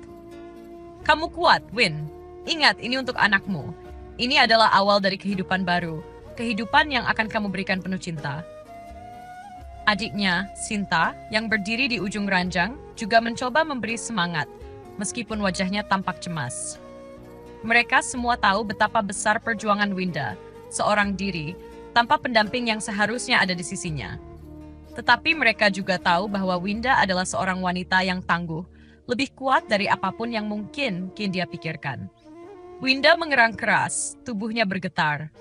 Kamu kuat, Win. Ingat, ini untuk anakmu. Ini adalah awal dari kehidupan baru, kehidupan yang akan kamu berikan penuh cinta. Adiknya, Sinta, yang berdiri di ujung ranjang, juga mencoba memberi semangat, meskipun wajahnya tampak cemas. Mereka semua tahu betapa besar perjuangan Winda, seorang diri, tanpa pendamping yang seharusnya ada di sisinya. Tetapi mereka juga tahu bahwa Winda adalah seorang wanita yang tangguh, lebih kuat dari apapun yang mungkin dia pikirkan. Winda mengerang keras, tubuhnya bergetar.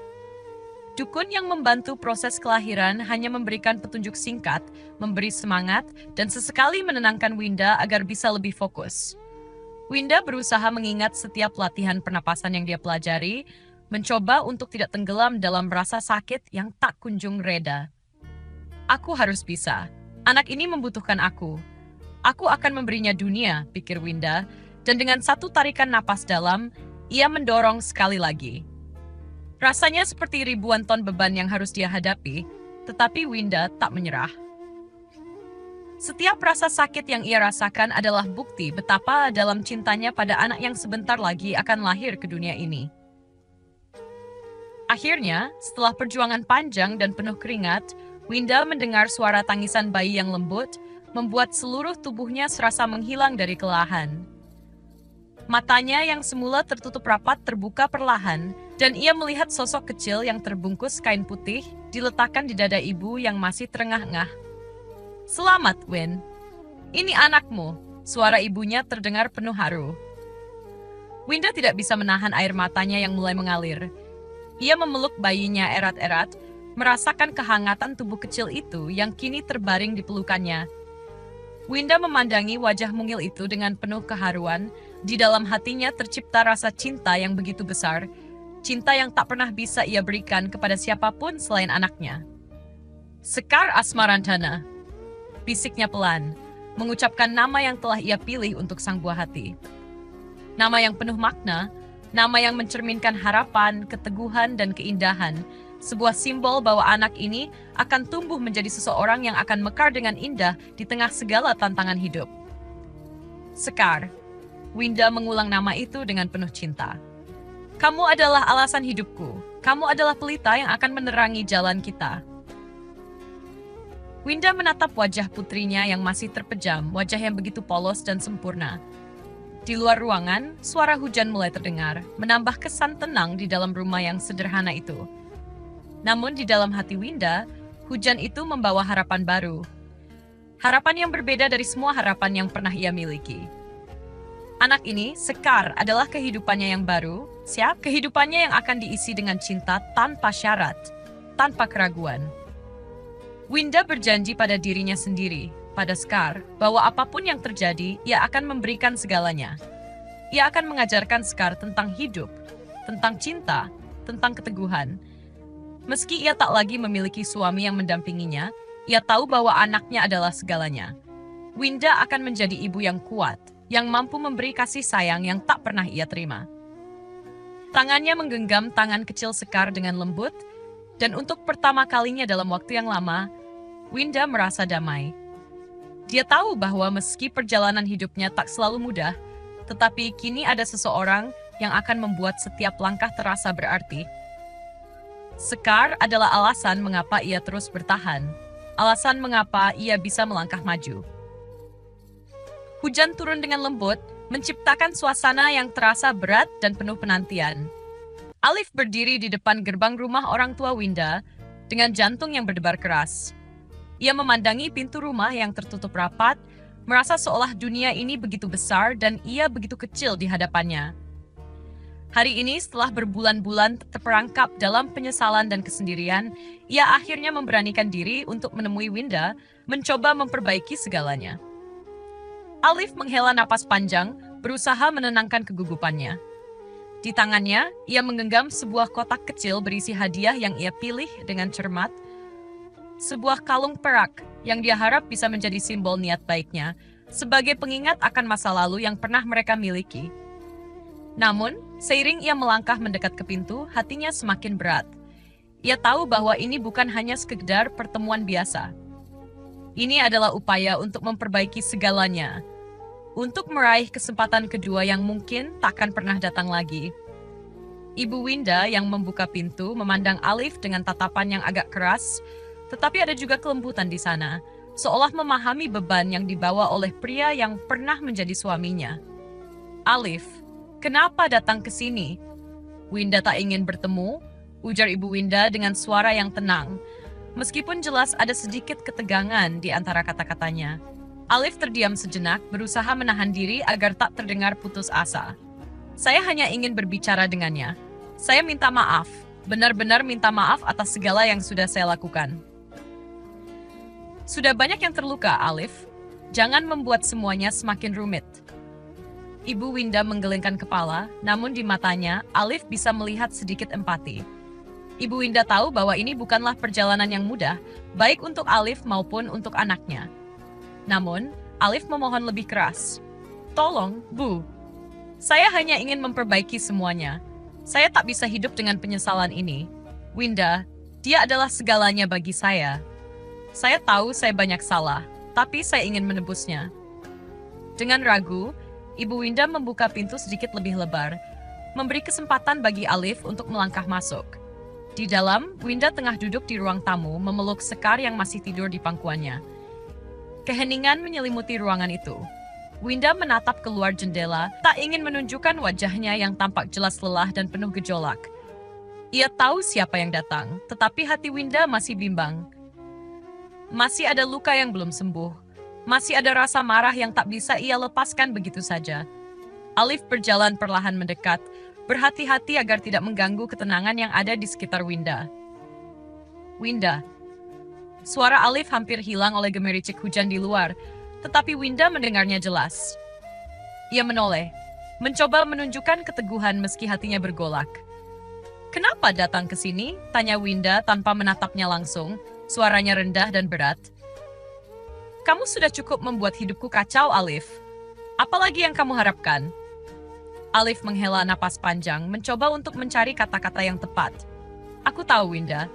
Dukun yang membantu proses kelahiran hanya memberikan petunjuk singkat, memberi semangat, dan sesekali menenangkan Winda agar bisa lebih fokus. Winda berusaha mengingat setiap latihan pernapasan yang dia pelajari, mencoba untuk tidak tenggelam dalam rasa sakit yang tak kunjung reda. Aku harus bisa. Anak ini membutuhkan aku. Aku akan memberinya dunia, pikir Winda, dan dengan satu tarikan napas dalam, ia mendorong sekali lagi. Rasanya seperti ribuan ton beban yang harus dia hadapi, tetapi Winda tak menyerah. Setiap rasa sakit yang ia rasakan adalah bukti betapa dalam cintanya pada anak yang sebentar lagi akan lahir ke dunia ini. Akhirnya, setelah perjuangan panjang dan penuh keringat, Winda mendengar suara tangisan bayi yang lembut, membuat seluruh tubuhnya serasa menghilang dari kelelahan. Matanya yang semula tertutup rapat terbuka perlahan, dan ia melihat sosok kecil yang terbungkus kain putih diletakkan di dada ibu yang masih terengah-engah. Selamat, Win. Ini anakmu, suara ibunya terdengar penuh haru. Winda tidak bisa menahan air matanya yang mulai mengalir. Ia memeluk bayinya erat-erat, merasakan kehangatan tubuh kecil itu yang kini terbaring di pelukannya. Winda memandangi wajah mungil itu dengan penuh keharuan. Di dalam hatinya tercipta rasa cinta yang begitu besar, cinta yang tak pernah bisa ia berikan kepada siapapun selain anaknya. Sekar Asmarandhana, bisiknya pelan, mengucapkan nama yang telah ia pilih untuk sang buah hati. Nama yang penuh makna, nama yang mencerminkan harapan, keteguhan, dan keindahan, sebuah simbol bahwa anak ini akan tumbuh menjadi seseorang yang akan mekar dengan indah di tengah segala tantangan hidup. Sekar. Winda mengulang nama itu dengan penuh cinta. Kamu adalah alasan hidupku. Kamu adalah pelita yang akan menerangi jalan kita. Winda menatap wajah putrinya yang masih terpejam, wajah yang begitu polos dan sempurna. Di luar ruangan, suara hujan mulai terdengar, menambah kesan tenang di dalam rumah yang sederhana itu. Namun di dalam hati Winda, Hujan itu membawa harapan baru. Harapan yang berbeda dari semua harapan yang pernah ia miliki. Anak ini, Sekar, adalah kehidupannya yang baru. Kehidupannya yang akan diisi dengan cinta tanpa syarat, tanpa keraguan. Winda berjanji pada dirinya sendiri, pada Sekar, bahwa apapun yang terjadi, ia akan memberikan segalanya. Ia akan mengajarkan Sekar tentang hidup, tentang cinta, tentang keteguhan. Meski ia tak lagi memiliki suami yang mendampinginya, ia tahu bahwa anaknya adalah segalanya. Winda akan menjadi ibu yang kuat, yang mampu memberi kasih sayang yang tak pernah ia terima. Tangannya menggenggam tangan kecil Sekar dengan lembut, dan untuk pertama kalinya dalam waktu yang lama, Winda merasa damai. Dia tahu bahwa meski perjalanan hidupnya tak selalu mudah, tetapi kini ada seseorang yang akan membuat setiap langkah terasa berarti. Sekar adalah alasan mengapa ia terus bertahan, alasan mengapa ia bisa melangkah maju. Hujan turun dengan lembut, menciptakan suasana yang terasa berat dan penuh penantian. Alif berdiri di depan gerbang rumah orang tua Winda dengan jantung yang berdebar keras. Ia memandangi pintu rumah yang tertutup rapat, merasa seolah dunia ini begitu besar dan ia begitu kecil di hadapannya. Hari ini setelah berbulan-bulan terperangkap dalam penyesalan dan kesendirian, ia akhirnya memberanikan diri untuk menemui Winda, mencoba memperbaiki segalanya. Alif menghela napas panjang, berusaha menenangkan kegugupannya. Di tangannya, ia menggenggam sebuah kotak kecil berisi hadiah yang ia pilih dengan cermat, sebuah kalung perak yang dia harap bisa menjadi simbol niat baiknya, sebagai pengingat akan masa lalu yang pernah mereka miliki. Namun, seiring ia melangkah mendekat ke pintu, hatinya semakin berat. Ia tahu bahwa ini bukan hanya sekedar pertemuan biasa. Ini adalah upaya untuk memperbaiki segalanya, untuk meraih kesempatan kedua yang mungkin takkan pernah datang lagi. Ibu Winda yang membuka pintu memandang Alif dengan tatapan yang agak keras, tetapi ada juga kelembutan di sana, seolah memahami beban yang dibawa oleh pria yang pernah menjadi suaminya. Alif, kenapa datang ke sini? Winda tak ingin bertemu, ujar Ibu Winda dengan suara yang tenang, meskipun jelas ada sedikit ketegangan di antara kata-katanya. Alif terdiam sejenak, berusaha menahan diri agar tak terdengar putus asa. Saya hanya ingin berbicara dengannya. Saya minta maaf, benar-benar minta maaf atas segala yang sudah saya lakukan. Sudah banyak yang terluka, Alif. Jangan membuat semuanya semakin rumit. Ibu Winda menggelengkan kepala, namun di matanya, Alif bisa melihat sedikit empati. Ibu Winda tahu bahwa ini bukanlah perjalanan yang mudah, baik untuk Alif maupun untuk anaknya. Namun, Alif memohon lebih keras. Tolong, Bu. Saya hanya ingin memperbaiki semuanya. Saya tak bisa hidup dengan penyesalan ini. Winda, dia adalah segalanya bagi saya. Saya tahu saya banyak salah, tapi saya ingin menebusnya. Dengan ragu, Ibu Winda membuka pintu sedikit lebih lebar, memberi kesempatan bagi Alif untuk melangkah masuk. Di dalam, Winda tengah duduk di ruang tamu memeluk Sekar yang masih tidur di pangkuannya. Keheningan menyelimuti ruangan itu. Winda menatap keluar jendela, tak ingin menunjukkan wajahnya yang tampak jelas lelah dan penuh gejolak. Ia tahu siapa yang datang, tetapi hati Winda masih bimbang. Masih ada luka yang belum sembuh. Masih ada rasa marah yang tak bisa ia lepaskan begitu saja. Alif berjalan perlahan mendekat, berhati-hati agar tidak mengganggu ketenangan yang ada di sekitar Winda. Winda. Suara Alif hampir hilang oleh gemericik hujan di luar, tetapi Winda mendengarnya jelas. Ia menoleh, mencoba menunjukkan keteguhan meski hatinya bergolak. Kenapa datang ke sini? Tanya Winda tanpa menatapnya langsung, suaranya rendah dan berat. Kamu sudah cukup membuat hidupku kacau, Alif. Apalagi yang kamu harapkan? Alif menghela napas panjang, mencoba untuk mencari kata-kata yang tepat. Aku tahu, Winda.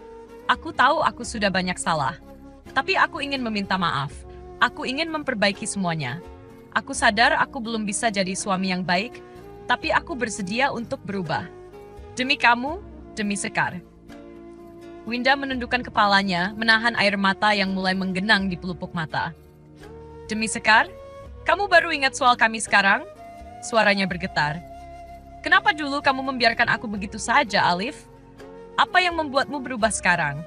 Aku tahu aku sudah banyak salah. Tapi aku ingin meminta maaf. Aku ingin memperbaiki semuanya. Aku sadar aku belum bisa jadi suami yang baik, tapi aku bersedia untuk berubah. Demi kamu, demi Sekar. Winda menundukkan kepalanya, menahan air mata yang mulai menggenang di pelupuk mata. Demi Sekar? Kamu baru ingat soal kami sekarang? Suaranya bergetar. Kenapa dulu kamu membiarkan aku begitu saja, Alif? Apa yang membuatmu berubah sekarang?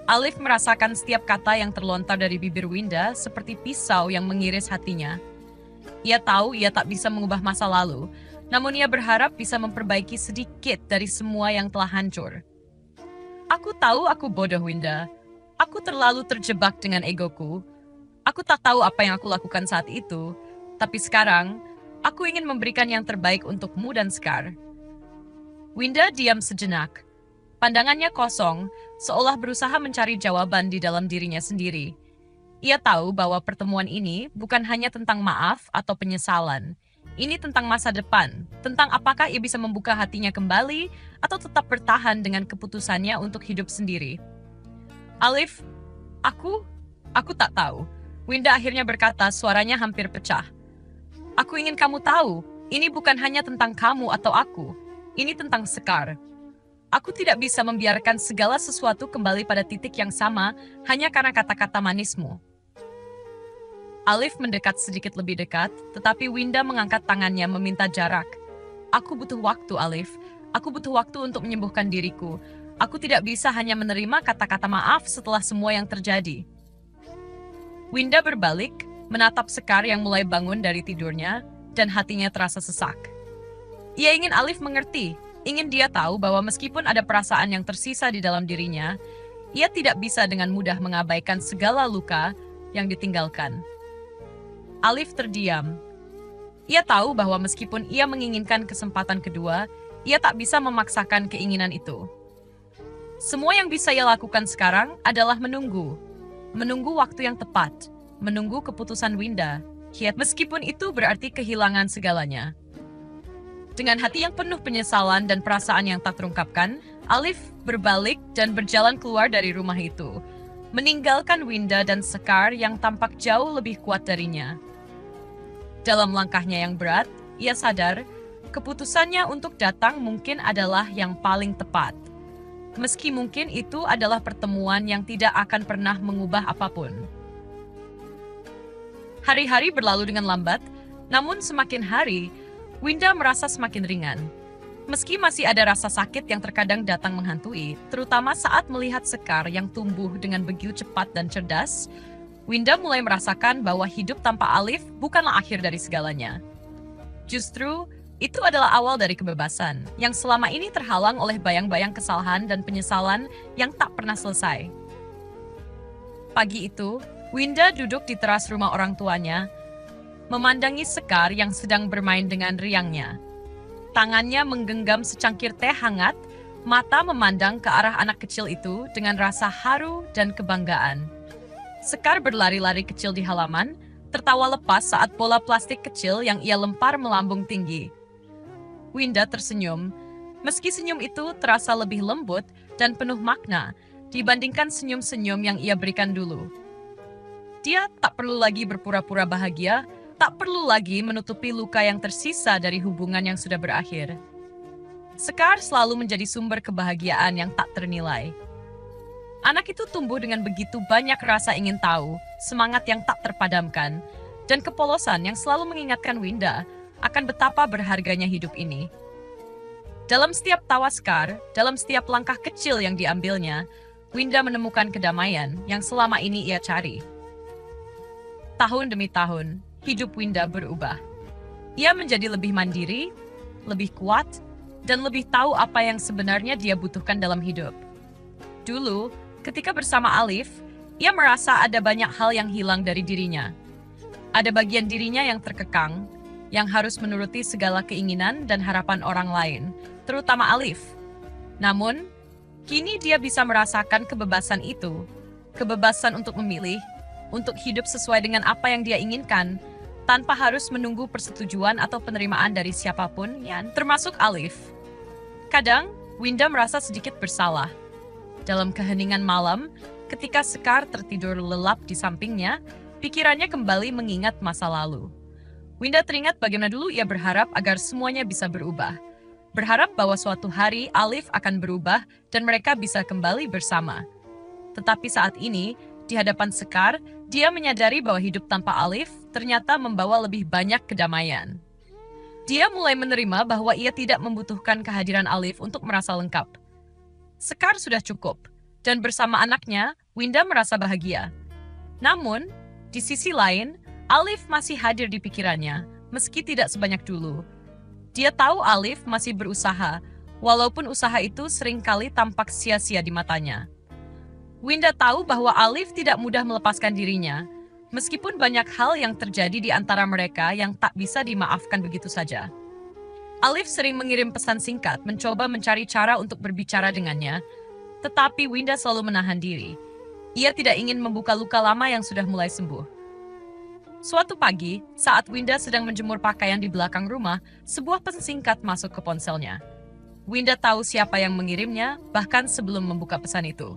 Alif merasakan setiap kata yang terlontar dari bibir Winda seperti pisau yang mengiris hatinya. Ia tahu ia tak bisa mengubah masa lalu, namun ia berharap bisa memperbaiki sedikit dari semua yang telah hancur. Aku tahu aku bodoh, Winda. Aku terlalu terjebak dengan egoku. Aku tak tahu apa yang aku lakukan saat itu, tapi sekarang, aku ingin memberikan yang terbaik untukmu dan Scar. Winda diam sejenak. Pandangannya kosong, seolah berusaha mencari jawaban di dalam dirinya sendiri. Ia tahu bahwa pertemuan ini bukan hanya tentang maaf atau penyesalan. Ini tentang masa depan, tentang apakah ia bisa membuka hatinya kembali atau tetap bertahan dengan keputusannya untuk hidup sendiri. Alif, aku tak tahu. Winda akhirnya berkata, suaranya hampir pecah. Aku ingin kamu tahu, ini bukan hanya tentang kamu atau aku. Ini tentang Scar. Aku tidak bisa membiarkan segala sesuatu kembali pada titik yang sama hanya karena kata-kata manismu. Alif mendekat sedikit lebih dekat, tetapi Winda mengangkat tangannya meminta jarak. Aku butuh waktu, Alif. Aku butuh waktu untuk menyembuhkan diriku. Aku tidak bisa hanya menerima kata-kata maaf setelah semua yang terjadi. Winda berbalik, menatap Scar yang mulai bangun dari tidurnya, dan hatinya terasa sesak. Ia ingin Alif mengerti, ingin dia tahu bahwa meskipun ada perasaan yang tersisa di dalam dirinya, ia tidak bisa dengan mudah mengabaikan segala luka yang ditinggalkan. Alif terdiam. Ia tahu bahwa meskipun ia menginginkan kesempatan kedua, ia tak bisa memaksakan keinginan itu. Semua yang bisa ia lakukan sekarang adalah menunggu. Menunggu waktu yang tepat. Menunggu keputusan Winda. Meskipun itu berarti kehilangan segalanya. Dengan hati yang penuh penyesalan dan perasaan yang tak terungkapkan, Alif berbalik dan berjalan keluar dari rumah itu, meninggalkan Winda dan Scar yang tampak jauh lebih kuat darinya. Dalam langkahnya yang berat, ia sadar keputusannya untuk datang mungkin adalah yang paling tepat. Meski mungkin itu adalah pertemuan yang tidak akan pernah mengubah apapun. Hari-hari berlalu dengan lambat, namun semakin hari, Winda merasa semakin ringan. Meski masih ada rasa sakit yang terkadang datang menghantui, terutama saat melihat Scar yang tumbuh dengan begitu cepat dan cerdas, Winda mulai merasakan bahwa hidup tanpa Alif bukanlah akhir dari segalanya. Justru, itu adalah awal dari kebebasan, yang selama ini terhalang oleh bayang-bayang kesalahan dan penyesalan yang tak pernah selesai. Pagi itu, Winda duduk di teras rumah orang tuanya, memandangi Scar yang sedang bermain dengan riangnya. Tangannya menggenggam secangkir teh hangat, mata memandang ke arah anak kecil itu dengan rasa haru dan kebanggaan. Scar berlari-lari kecil di halaman, tertawa lepas saat bola plastik kecil yang ia lempar melambung tinggi. Winda tersenyum, meski senyum itu terasa lebih lembut dan penuh makna dibandingkan senyum-senyum yang ia berikan dulu. Dia tak perlu lagi berpura-pura bahagia, tak perlu lagi menutupi luka yang tersisa dari hubungan yang sudah berakhir. Scar selalu menjadi sumber kebahagiaan yang tak ternilai. Anak itu tumbuh dengan begitu banyak rasa ingin tahu, semangat yang tak terpadamkan, dan kepolosan yang selalu mengingatkan Winda akan betapa berharganya hidup ini. Dalam setiap tawa Scar, dalam setiap langkah kecil yang diambilnya, Winda menemukan kedamaian yang selama ini ia cari. Tahun demi tahun, hidup Winda berubah. Ia menjadi lebih mandiri, lebih kuat, dan lebih tahu apa yang sebenarnya dia butuhkan dalam hidup. Dulu, ketika bersama Alif, ia merasa ada banyak hal yang hilang dari dirinya. Ada bagian dirinya yang terkekang, yang harus menuruti segala keinginan dan harapan orang lain, terutama Alif. Namun, kini dia bisa merasakan kebebasan itu, kebebasan untuk memilih, untuk hidup sesuai dengan apa yang dia inginkan, tanpa harus menunggu persetujuan atau penerimaan dari siapapun, termasuk Alif. Kadang, Winda merasa sedikit bersalah. Dalam keheningan malam, ketika Scar tertidur lelap di sampingnya, pikirannya kembali mengingat masa lalu. Winda teringat bagaimana dulu ia berharap agar semuanya bisa berubah. Berharap bahwa suatu hari Alif akan berubah dan mereka bisa kembali bersama. Tetapi saat ini, di hadapan Scar, dia menyadari bahwa hidup tanpa Alif ternyata membawa lebih banyak kedamaian. Dia mulai menerima bahwa ia tidak membutuhkan kehadiran Alif untuk merasa lengkap. Scar sudah cukup. Dan bersama anaknya, Winda merasa bahagia. Namun, di sisi lain, Alif masih hadir di pikirannya, meski tidak sebanyak dulu. Dia tahu Alif masih berusaha, walaupun usaha itu seringkali tampak sia-sia di matanya. Winda tahu bahwa Alif tidak mudah melepaskan dirinya, meskipun banyak hal yang terjadi di antara mereka yang tak bisa dimaafkan begitu saja. Alif sering mengirim pesan singkat, mencoba mencari cara untuk berbicara dengannya, tetapi Winda selalu menahan diri. Ia tidak ingin membuka luka lama yang sudah mulai sembuh. Suatu pagi, saat Winda sedang menjemur pakaian di belakang rumah, sebuah pesan singkat masuk ke ponselnya. Winda tahu siapa yang mengirimnya, bahkan sebelum membuka pesan itu.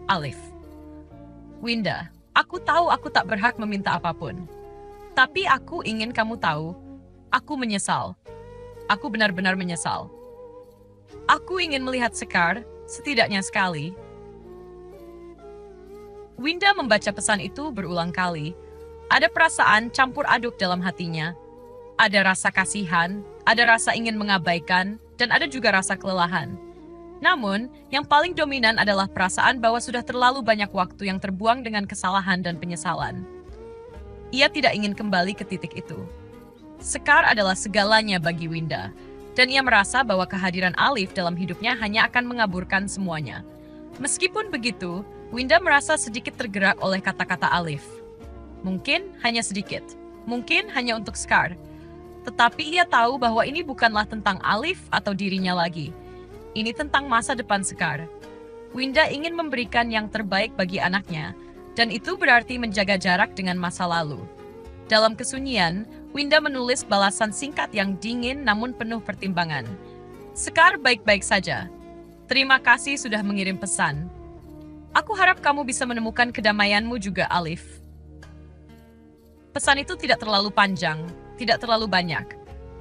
Alif. Winda, aku tahu aku tak berhak meminta apapun. Tapi aku ingin kamu tahu, aku menyesal. Aku benar-benar menyesal. Aku ingin melihat Sekar, setidaknya sekali. Winda membaca pesan itu berulang kali. Ada perasaan campur aduk dalam hatinya. Ada rasa kasihan, ada rasa ingin mengabaikan, dan ada juga rasa kelelahan. Namun, yang paling dominan adalah perasaan bahwa sudah terlalu banyak waktu yang terbuang dengan kesalahan dan penyesalan. Ia tidak ingin kembali ke titik itu. Sekar adalah segalanya bagi Winda, dan ia merasa bahwa kehadiran Alif dalam hidupnya hanya akan mengaburkan semuanya. Meskipun begitu, Winda merasa sedikit tergerak oleh kata-kata Alif. Mungkin hanya sedikit, mungkin hanya untuk Sekar. Tetapi ia tahu bahwa ini bukanlah tentang Alif atau dirinya lagi. Ini tentang masa depan Sekar. Winda ingin memberikan yang terbaik bagi anaknya, dan itu berarti menjaga jarak dengan masa lalu. Dalam kesunyian, Winda menulis balasan singkat yang dingin namun penuh pertimbangan. Sekar baik-baik saja. Terima kasih sudah mengirim pesan. Aku harap kamu bisa menemukan kedamaianmu juga, Alif. Pesan itu tidak terlalu panjang, tidak terlalu banyak.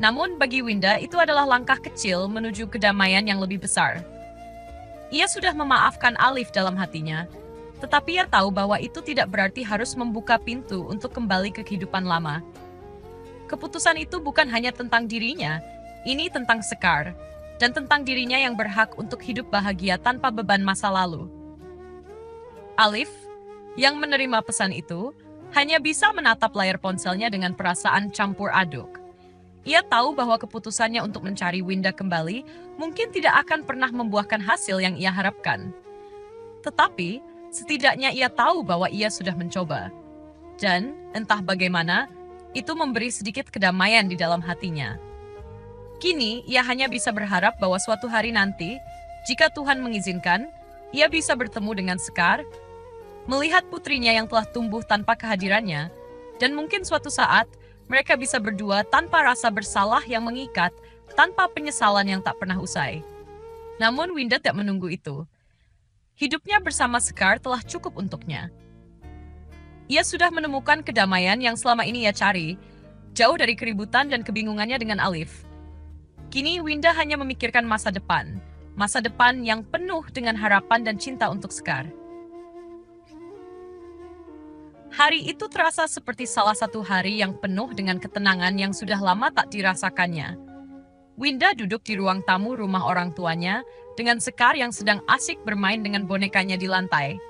Namun bagi Winda itu adalah langkah kecil menuju kedamaian yang lebih besar. Ia sudah memaafkan Alif dalam hatinya, tetapi ia tahu bahwa itu tidak berarti harus membuka pintu untuk kembali ke kehidupan lama. Keputusan itu bukan hanya tentang dirinya, ini tentang Sekar, dan tentang dirinya yang berhak untuk hidup bahagia tanpa beban masa lalu. Alif, yang menerima pesan itu, hanya bisa menatap layar ponselnya dengan perasaan campur aduk. Ia tahu bahwa keputusannya untuk mencari Winda kembali mungkin tidak akan pernah membuahkan hasil yang ia harapkan. Tetapi, setidaknya ia tahu bahwa ia sudah mencoba. Dan, entah bagaimana, itu memberi sedikit kedamaian di dalam hatinya. Kini, ia hanya bisa berharap bahwa suatu hari nanti, jika Tuhan mengizinkan, ia bisa bertemu dengan Sekar, melihat putrinya yang telah tumbuh tanpa kehadirannya, dan mungkin suatu saat, mereka bisa berdua tanpa rasa bersalah yang mengikat, tanpa penyesalan yang tak pernah usai. Namun Winda tak menunggu itu. Hidupnya bersama Sekar telah cukup untuknya. Ia sudah menemukan kedamaian yang selama ini ia cari, jauh dari keributan dan kebingungannya dengan Alif. Kini Winda hanya memikirkan masa depan yang penuh dengan harapan dan cinta untuk Sekar. Hari itu terasa seperti salah satu hari yang penuh dengan ketenangan yang sudah lama tak dirasakannya. Winda duduk di ruang tamu rumah orang tuanya dengan Sekar yang sedang asik bermain dengan bonekanya di lantai.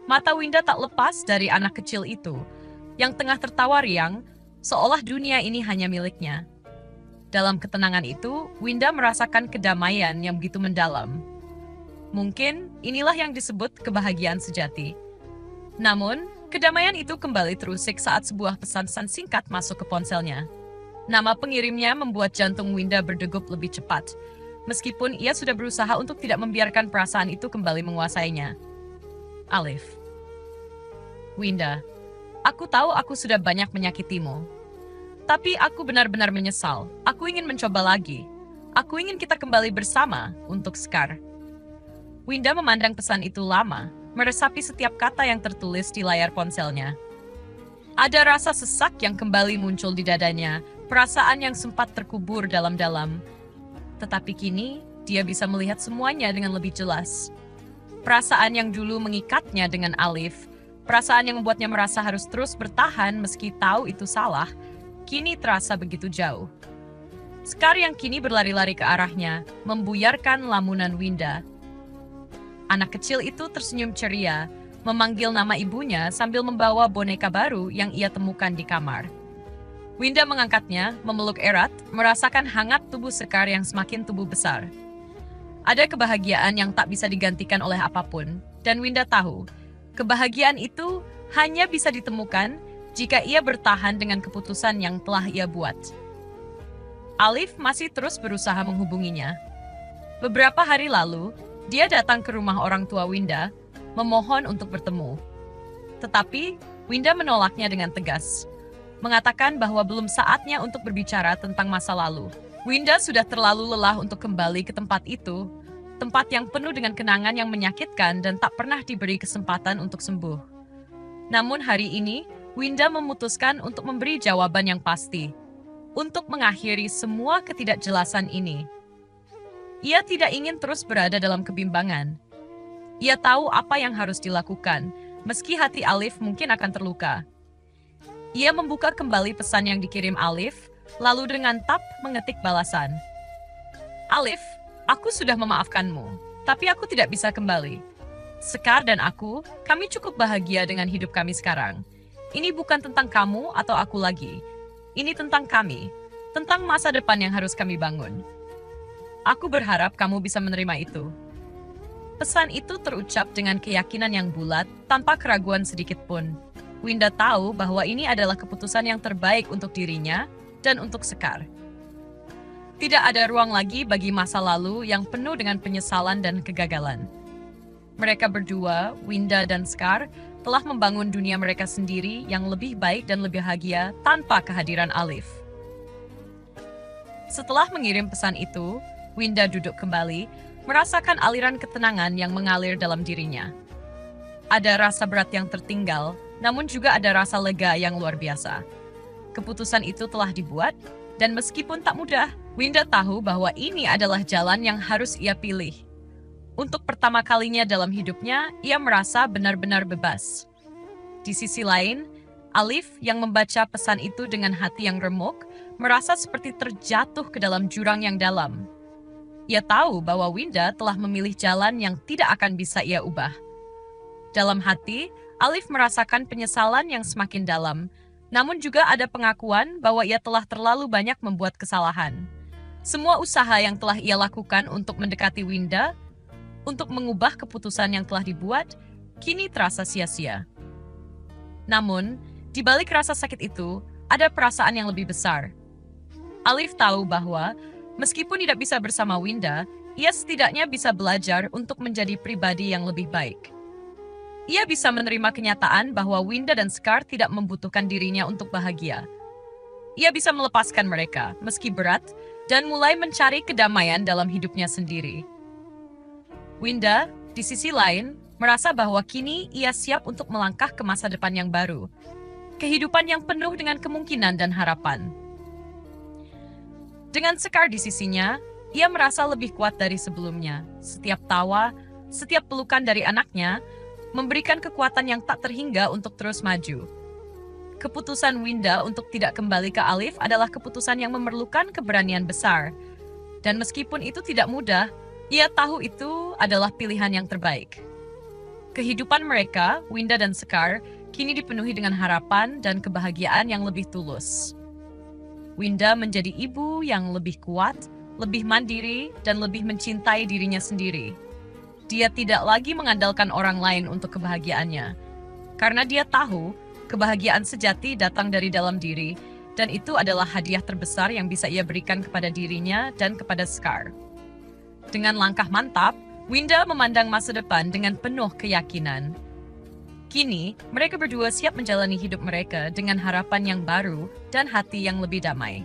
Mata Winda tak lepas dari anak kecil itu, yang tengah tertawa riang, seolah dunia ini hanya miliknya. Dalam ketenangan itu, Winda merasakan kedamaian yang begitu mendalam. Mungkin inilah yang disebut kebahagiaan sejati. Namun, kedamaian itu kembali terusik saat sebuah pesan singkat masuk ke ponselnya. Nama pengirimnya membuat jantung Winda berdegup lebih cepat, meskipun ia sudah berusaha untuk tidak membiarkan perasaan itu kembali menguasainya. Alif. Winda, aku tahu aku sudah banyak menyakitimu. Tapi aku benar-benar menyesal. Aku ingin mencoba lagi. Aku ingin kita kembali bersama untuk Sekar. Winda memandang pesan itu lama, meresapi setiap kata yang tertulis di layar ponselnya. Ada rasa sesak yang kembali muncul di dadanya, perasaan yang sempat terkubur dalam-dalam. Tetapi kini, dia bisa melihat semuanya dengan lebih jelas. Perasaan yang dulu mengikatnya dengan Alif, perasaan yang membuatnya merasa harus terus bertahan meski tahu itu salah, kini terasa begitu jauh. Sekar yang kini berlari-lari ke arahnya, membuyarkan lamunan Winda. Anak kecil itu tersenyum ceria, memanggil nama ibunya sambil membawa boneka baru yang ia temukan di kamar. Winda mengangkatnya, memeluk erat, merasakan hangat tubuh Sekar yang semakin tumbuh besar. Ada kebahagiaan yang tak bisa digantikan oleh apapun, dan Winda tahu, kebahagiaan itu hanya bisa ditemukan jika ia bertahan dengan keputusan yang telah ia buat. Alif masih terus berusaha menghubunginya. Beberapa hari lalu, dia datang ke rumah orang tua Winda, memohon untuk bertemu. Tetapi, Winda menolaknya dengan tegas, mengatakan bahwa belum saatnya untuk berbicara tentang masa lalu. Winda sudah terlalu lelah untuk kembali ke tempat itu, tempat yang penuh dengan kenangan yang menyakitkan dan tak pernah diberi kesempatan untuk sembuh. Namun hari ini, Winda memutuskan untuk memberi jawaban yang pasti, untuk mengakhiri semua ketidakjelasan ini. Ia tidak ingin terus berada dalam kebimbangan. Ia tahu apa yang harus dilakukan, meski hati Alif mungkin akan terluka. Ia membuka kembali pesan yang dikirim Alif, lalu dengan tap mengetik balasan. Alif, aku sudah memaafkanmu, tapi aku tidak bisa kembali. Sekar dan aku, kami cukup bahagia dengan hidup kami sekarang. Ini bukan tentang kamu atau aku lagi. Ini tentang kami, tentang masa depan yang harus kami bangun. Aku berharap kamu bisa menerima itu. Pesan itu terucap dengan keyakinan yang bulat, tanpa keraguan sedikit pun. Winda tahu bahwa ini adalah keputusan yang terbaik untuk dirinya dan untuk Sekar. Tidak ada ruang lagi bagi masa lalu yang penuh dengan penyesalan dan kegagalan. Mereka berdua, Winda dan Sekar, telah membangun dunia mereka sendiri yang lebih baik dan lebih bahagia tanpa kehadiran Alif. Setelah mengirim pesan itu, Winda duduk kembali, merasakan aliran ketenangan yang mengalir dalam dirinya. Ada rasa berat yang tertinggal, namun juga ada rasa lega yang luar biasa. Keputusan itu telah dibuat, dan meskipun tak mudah, Winda tahu bahwa ini adalah jalan yang harus ia pilih. Untuk pertama kalinya dalam hidupnya, ia merasa benar-benar bebas. Di sisi lain, Alif yang membaca pesan itu dengan hati yang remuk, merasa seperti terjatuh ke dalam jurang yang dalam. Ia tahu bahwa Winda telah memilih jalan yang tidak akan bisa ia ubah. Dalam hati, Alif merasakan penyesalan yang semakin dalam, namun juga ada pengakuan bahwa ia telah terlalu banyak membuat kesalahan. Semua usaha yang telah ia lakukan untuk mendekati Winda, untuk mengubah keputusan yang telah dibuat, kini terasa sia-sia. Namun, di balik rasa sakit itu, ada perasaan yang lebih besar. Alif tahu bahwa, meskipun tidak bisa bersama Winda, ia setidaknya bisa belajar untuk menjadi pribadi yang lebih baik. Ia bisa menerima kenyataan bahwa Winda dan Sekar tidak membutuhkan dirinya untuk bahagia. Ia bisa melepaskan mereka, meski berat, dan mulai mencari kedamaian dalam hidupnya sendiri. Winda, di sisi lain, merasa bahwa kini ia siap untuk melangkah ke masa depan yang baru. Kehidupan yang penuh dengan kemungkinan dan harapan. Dengan Sekar di sisinya, ia merasa lebih kuat dari sebelumnya. Setiap tawa, setiap pelukan dari anaknya, memberikan kekuatan yang tak terhingga untuk terus maju. Keputusan Winda untuk tidak kembali ke Alif adalah keputusan yang memerlukan keberanian besar. Dan meskipun itu tidak mudah, ia tahu itu adalah pilihan yang terbaik. Kehidupan mereka, Winda dan Sekar, kini dipenuhi dengan harapan dan kebahagiaan yang lebih tulus. Winda menjadi ibu yang lebih kuat, lebih mandiri, dan lebih mencintai dirinya sendiri. Dia tidak lagi mengandalkan orang lain untuk kebahagiaannya. Karena dia tahu, kebahagiaan sejati datang dari dalam diri, dan itu adalah hadiah terbesar yang bisa ia berikan kepada dirinya dan kepada Sekar. Dengan langkah mantap, Winda memandang masa depan dengan penuh keyakinan. Kini, mereka berdua siap menjalani hidup mereka dengan harapan yang baru dan hati yang lebih damai.